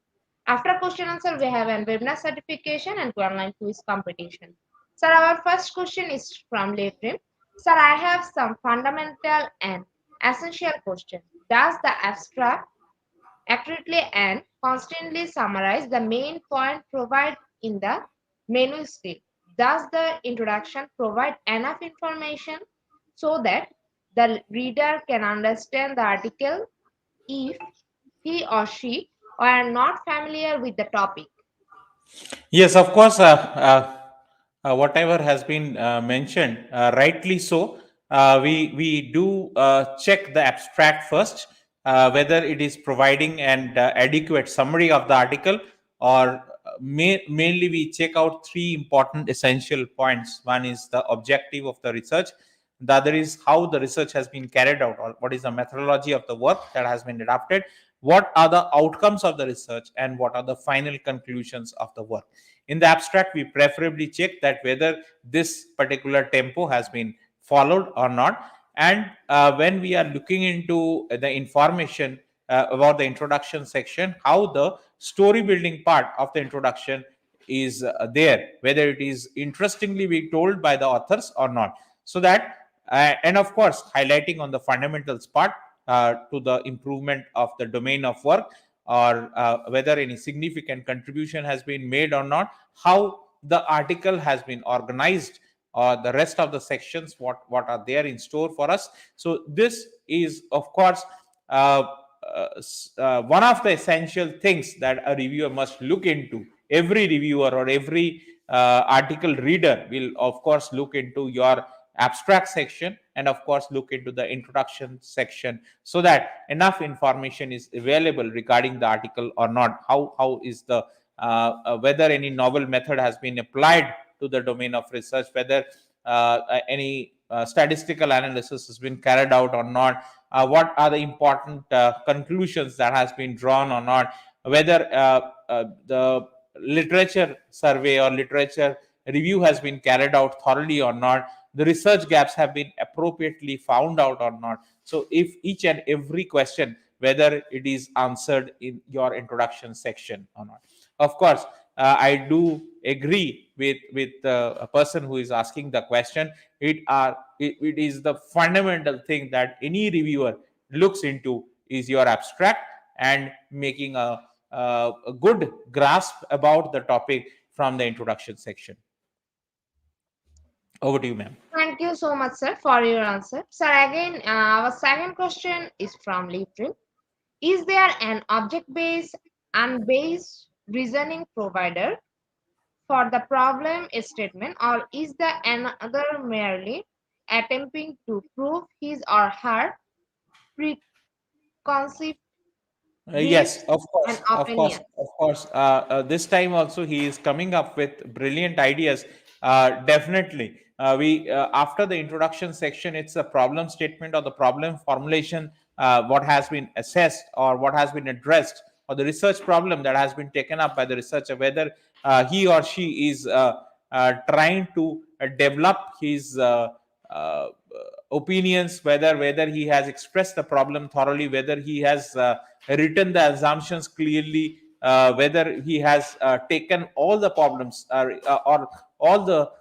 After question answer, we have an webinar certification and online quiz competition. Sir, our first question is from Lefrim. Sir, I have some fundamental and essential question. Does the abstract accurately and constantly summarize the main point provided in the manuscript? Does the introduction provide enough information so that the reader can understand the article if he or she are not familiar with the topic? Yes, of course. Whatever has been mentioned, rightly so. We do check the abstract first, whether it is providing an adequate summary of the article, or mainly we check out three important essential points. One is the objective of the research. The other is how the research has been carried out, or what is the methodology of the work that has been adopted, what are the outcomes of the research, and what are the final conclusions of the work. In the abstract, we preferably check that whether this particular tempo has been followed or not. And when we are looking into the information about the introduction section, how the story building part of the introduction is there, whether it is interestingly being told by the authors or not. So that, and of course, highlighting on the fundamentals part to the improvement of the domain of work, or whether any significant contribution has been made or not, how the article has been organized, or the rest of the sections, what are there in store for us. So this is, of course, uh, one of the essential things that a reviewer must look into. Every reviewer or every article reader will, of course, look into your abstract section, and of course look into the introduction section, so that enough information is available regarding the article or not. How is the whether any novel method has been applied to the domain of research, whether any statistical analysis has been carried out or not, what are the important conclusions that has been drawn or not, whether the literature survey or literature review has been carried out thoroughly or not, the research gaps have been appropriately found out or not. So if each and every question, whether it is answered in your introduction section or not. Of course, I do agree with a person who is asking the question. It is the fundamental thing that any reviewer looks into is your abstract, and making a good grasp about the topic from the introduction section. Over to you, ma'am. Thank you so much, sir, for your answer. Sir, again, our second question is from Libril. Is there an object-based and based reasoning provider for the problem statement, or is the another merely attempting to prove his or her preconceived Yes, beliefs of and course, of course, opinions? of course. This time also, he is coming up with brilliant ideas. Definitely, we after the introduction section, it's a problem statement or the problem formulation, what has been assessed or what has been addressed, or the research problem that has been taken up by the researcher, whether he or she is trying to develop his opinions, whether he has expressed the problem thoroughly, whether he has written the assumptions clearly, whether he has taken all the problems or all the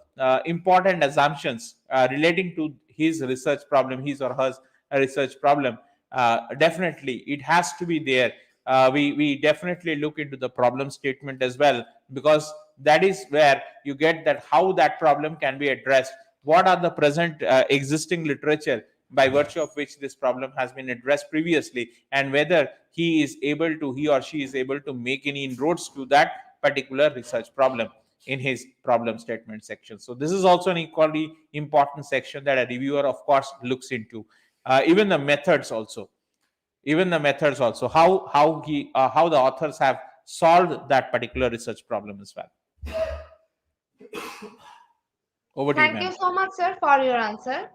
important assumptions relating to his research problem, his or her research problem. Definitely it has to be there. We definitely look into the problem statement as well, because that is where you get that how that problem can be addressed, what are the present existing literature by virtue of which this problem has been addressed previously, and whether he or she is able to make any inroads to that particular research problem in his problem statement section. So this is also an equally important section that a reviewer, of course, looks into. Even the methods also, how the authors have solved that particular research problem as well. Over to you, Thank ma'am. you so much, sir, for your answer.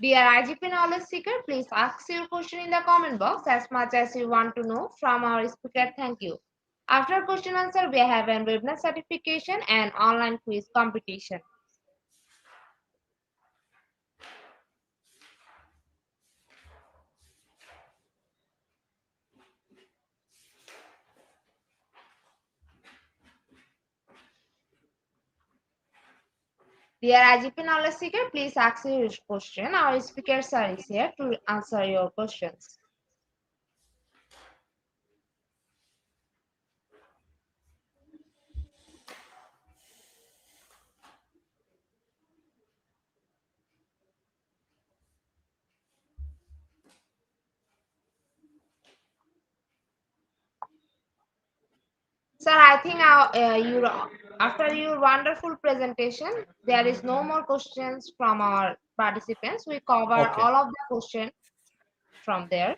Dear IGP knowledge seeker, please ask your question in the comment box as much as you want to know from our speaker. Thank you. After question answer, we have a webinar certification and online quiz competition. Dear IGP knowledge seeker, please ask your question. Our speakers are here to answer your questions. Sir, I think after your wonderful presentation, there is no more questions from our participants. We cover Okay, all of the questions from there.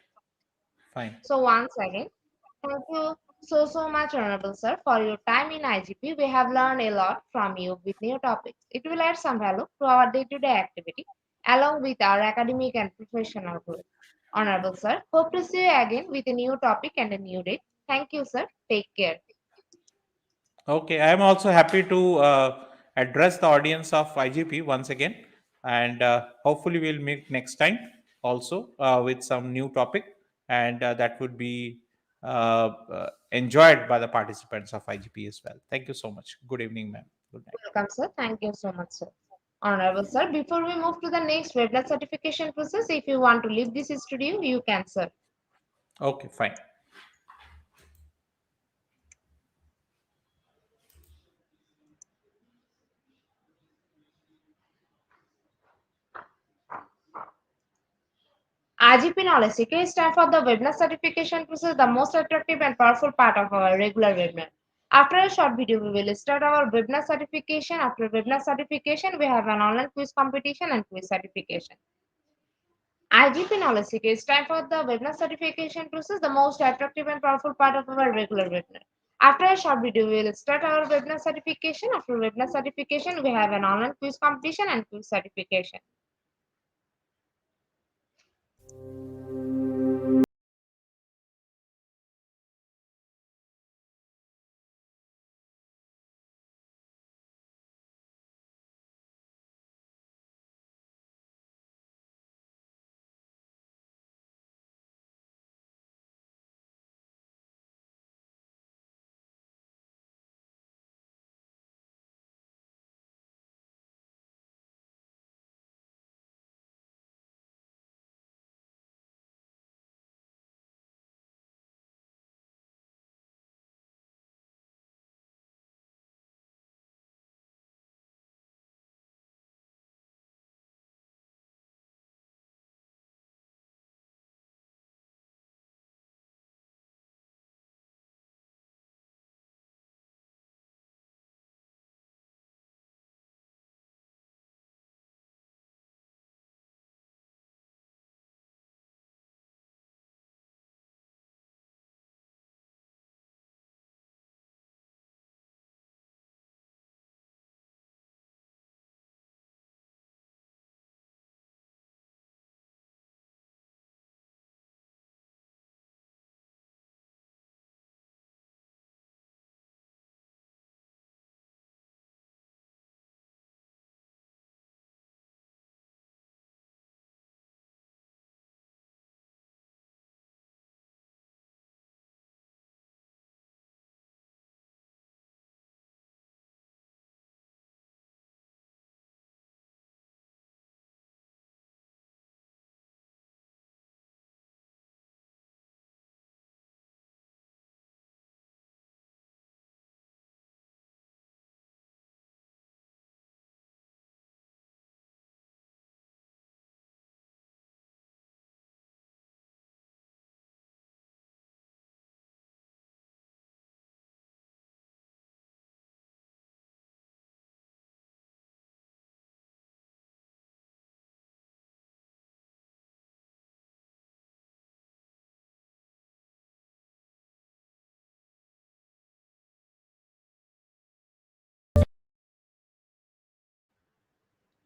fine. So once again, thank you so much, Honorable Sir, for your time in IGP. We have learned a lot from you with new topics. It will add some value to our day-to-day activity, along with our academic and professional growth. Honorable Sir, hope to see you again with a new topic and a new date. Thank you, sir. Take care. Okay, I am also happy to address the audience of IGP once again, and hopefully we'll meet next time also with some new topic, and that would be enjoyed by the participants of IGP as well. Thank you so much. Good evening, ma'am. Good night. Welcome, sir. Thank you so much, sir. Honorable sir, before we move to the next webinar certification process, if you want to leave this studio, you can, sir. Okay, fine. IGP Knowledge Seeker is time for the webinar certification process, the most attractive and powerful part of our regular webinar. After a short video, we will start our webinar certification. After webinar certification, we have an online quiz competition and quiz certification. IGP Knowledge Seeker is time for the webinar certification process, the most attractive and powerful part of our regular webinar. After a short video, we will start our webinar certification. After webinar certification, we have an online quiz competition and quiz certification.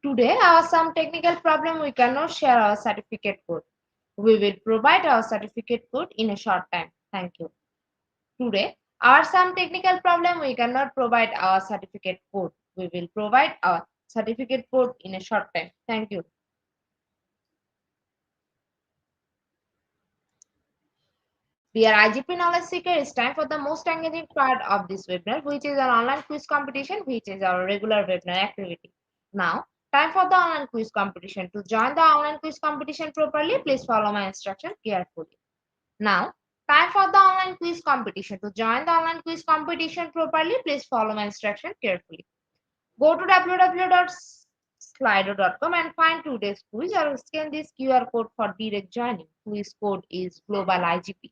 Today, our some technical problem we cannot share our certificate code. We will provide our certificate code in a short time. Thank you. Today, our some technical problem we cannot provide our certificate code. We will provide our certificate code in a short time. Thank you. Dear IGP Knowledge Seeker, it's time for the most engaging part of this webinar, which is an online quiz competition, which is our regular webinar activity. Now, time for the online quiz competition. To join the online quiz competition properly, please follow my instruction carefully. Now, time for the online quiz competition. To join the online quiz competition properly, please follow my instruction carefully. Go to www.slido.com and find today's quiz or scan this QR code for direct joining. Quiz code is Global IGP.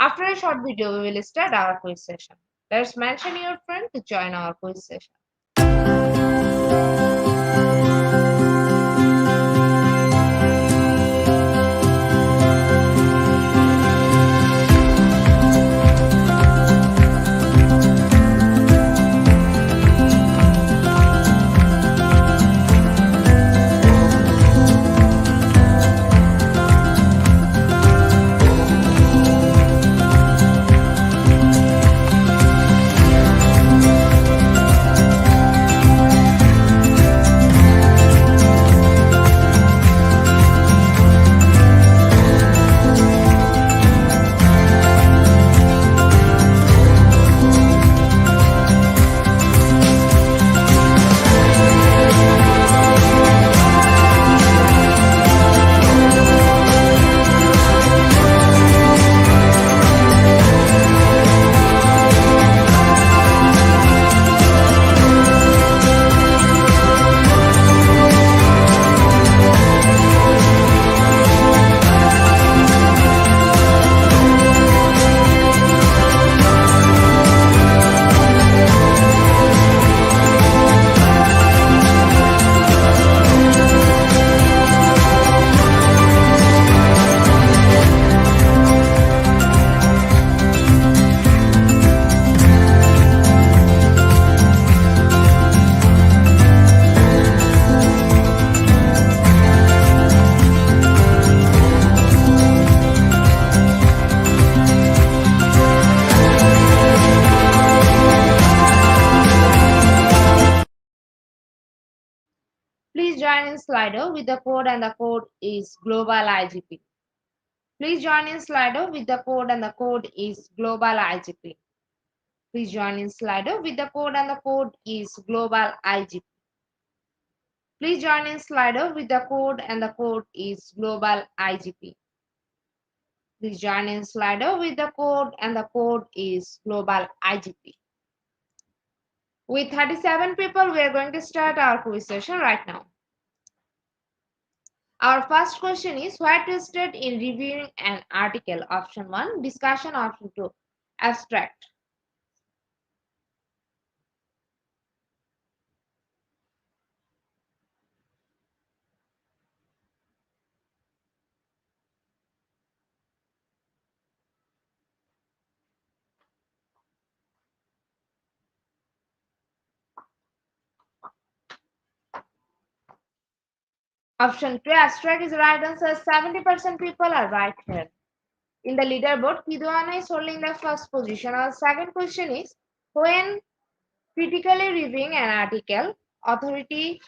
After a short video, we will start our quiz session. Let's mention your friend to join our quiz session. join in Slido with the code and the code is Global IGP. Please join in Slido with the code and the code is Global IGP. Please join in Slido with the code and the code is Global IGP. Please join in Slido with the code and the code is Global IGP. Please join in Slido with the code and the code is Global IGP. With 37 people, we are going to start our quiz session right now. Our first question is, what is interested in reviewing an article? Option 1, discussion. Option 2, abstract. Option 2, abstract is the right answer. 70% people are right here. In the leaderboard, Kiduana is holding the first position. Our second question is, when critically reviewing an article, authority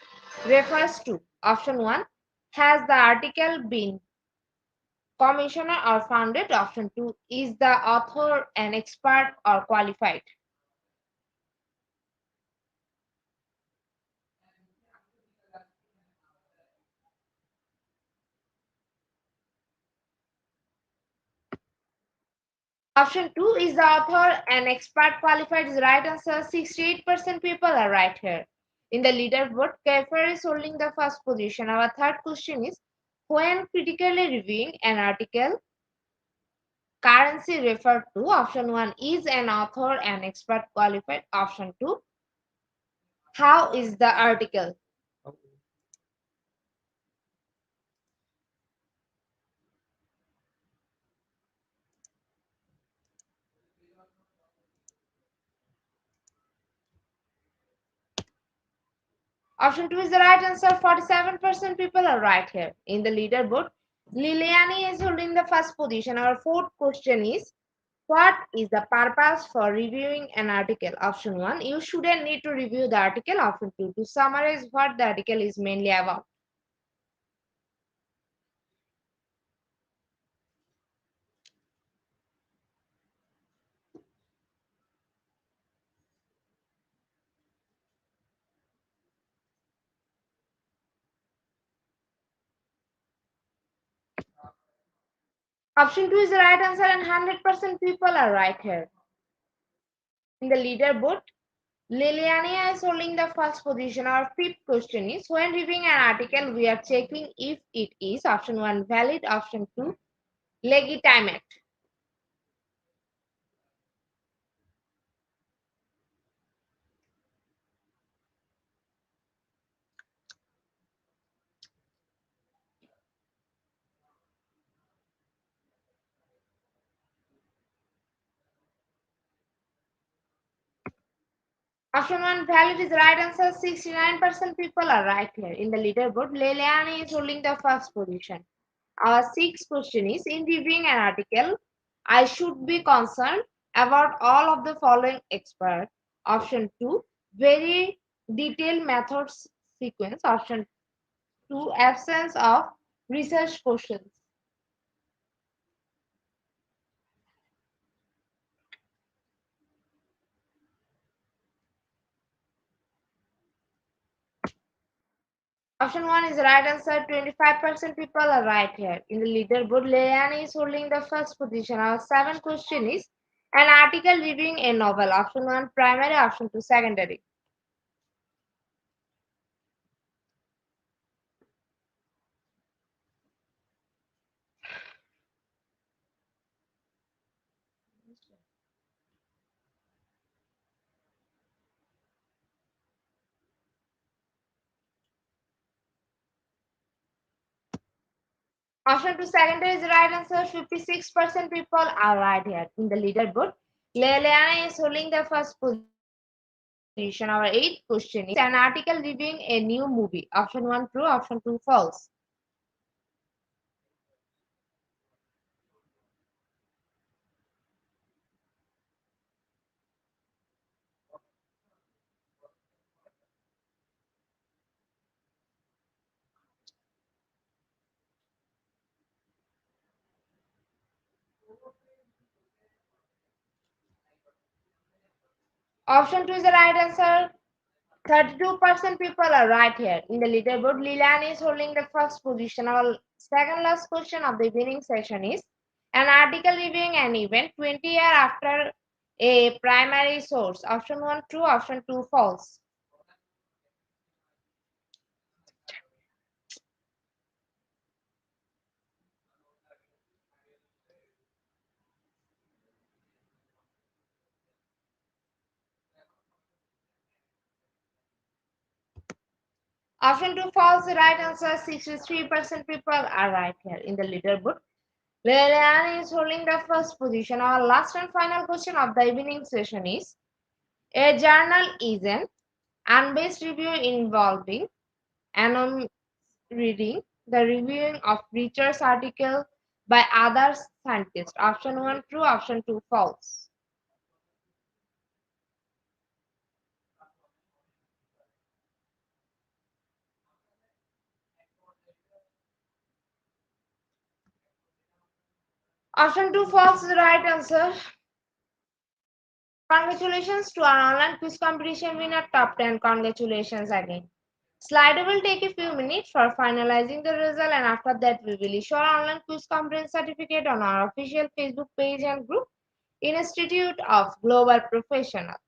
refers to. Option 1, has the article been commissioned or founded? Option 2, is the author an expert or qualified? Option 2, is the author an expert qualified? Is the right answer. 68% people are right here. In the leaderboard, Kefir is holding the first position. Our third question is, when critically reviewing an article, currency referred to. Option 1, is an author an expert qualified? Option 2, how is the article? Option 2 is the right answer. 47% people are right here. In the leaderboard, Liliani is holding the first position. Our fourth question is, what is the purpose for reviewing an article? Option 1, you shouldn't need to review the article. Option 2, to summarize what the article is mainly about. Option 2 is the right answer and 100% people are right here. In the leaderboard, Liliania is holding the first position. Our fifth question is, when reviewing an article, we are checking if it is. Option 1, valid. Option 2, legitimate. Option 1, valid is the right answer. 69% people are right here. In the leaderboard, Liliani is holding the first position. Our sixth question is, in reviewing an article, I should be concerned about all of the following experts. Option 2, very detailed methods sequence. Option 2, absence of research questions. Option 1 is the right answer. 25% people are right here. In the leaderboard, Leanne is holding the first position. Our seventh question is, an article reviewing a novel. Option 1, primary. Option 2, secondary. Option 2, secondary is the right answer. 56% people are right here. In the leaderboard, Leanne is holding the first position. Our eighth question is, an article reviewing a new movie. Option 1, true. Option 2, false. Option 2 is the right answer. 32% people are right here. In the leaderboard, Lilian is holding the first position. Our second last question of the evening session is an article reviewing an event 20 years after a primary source. Option 1 true, option 2 false. Option 2 false, the right answer. 63% people are right here in the leaderboard. Lilian is holding the first position. Our last and final question of the evening session is a journal is an unbiased review involving anonymous reading, the reviewing of research article by other scientists. Option 1 true, option 2 false. Option 2 false is the right answer. Congratulations to our online quiz competition winner, top 10. Congratulations again. Slider will take a few minutes for finalizing the result, and after that, we will issue our online quiz competence certificate on our official Facebook page and group, Institute of Global Professionals.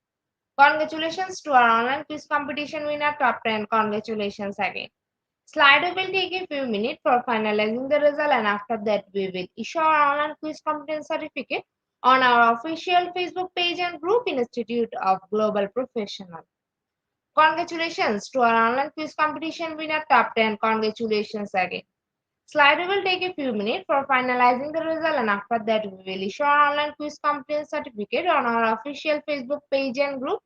Congratulations to our online quiz competition winner, top 10. Congratulations again. Slider will take a few minutes for finalizing the result, and after that, we will issue our online quiz competence certificate on our official Facebook page and group, Institute of Global Professionals. Congratulations to our online quiz competition winner, top 10. Congratulations again. Slider will take a few minutes for finalizing the result, and after that, we will issue our online quiz competence certificate on our official Facebook page and group,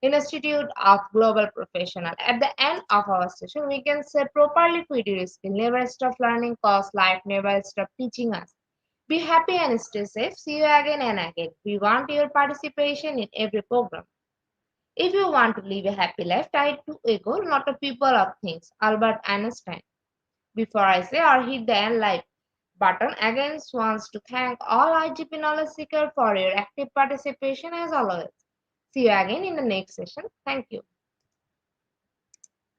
Institute of Global Professional. At the end of our session, we can say properly quit your skill. Never stop learning cause life never stop teaching us. Be happy and stay safe. See you again and again. We want your participation in every program. If you want to live a happy life, tied to a goal, not a people or things. Albert Einstein. Before I say or hit the end like button, again wants to thank all IGP knowledge seeker for your active participation as always. See you again in the next session. Thank you.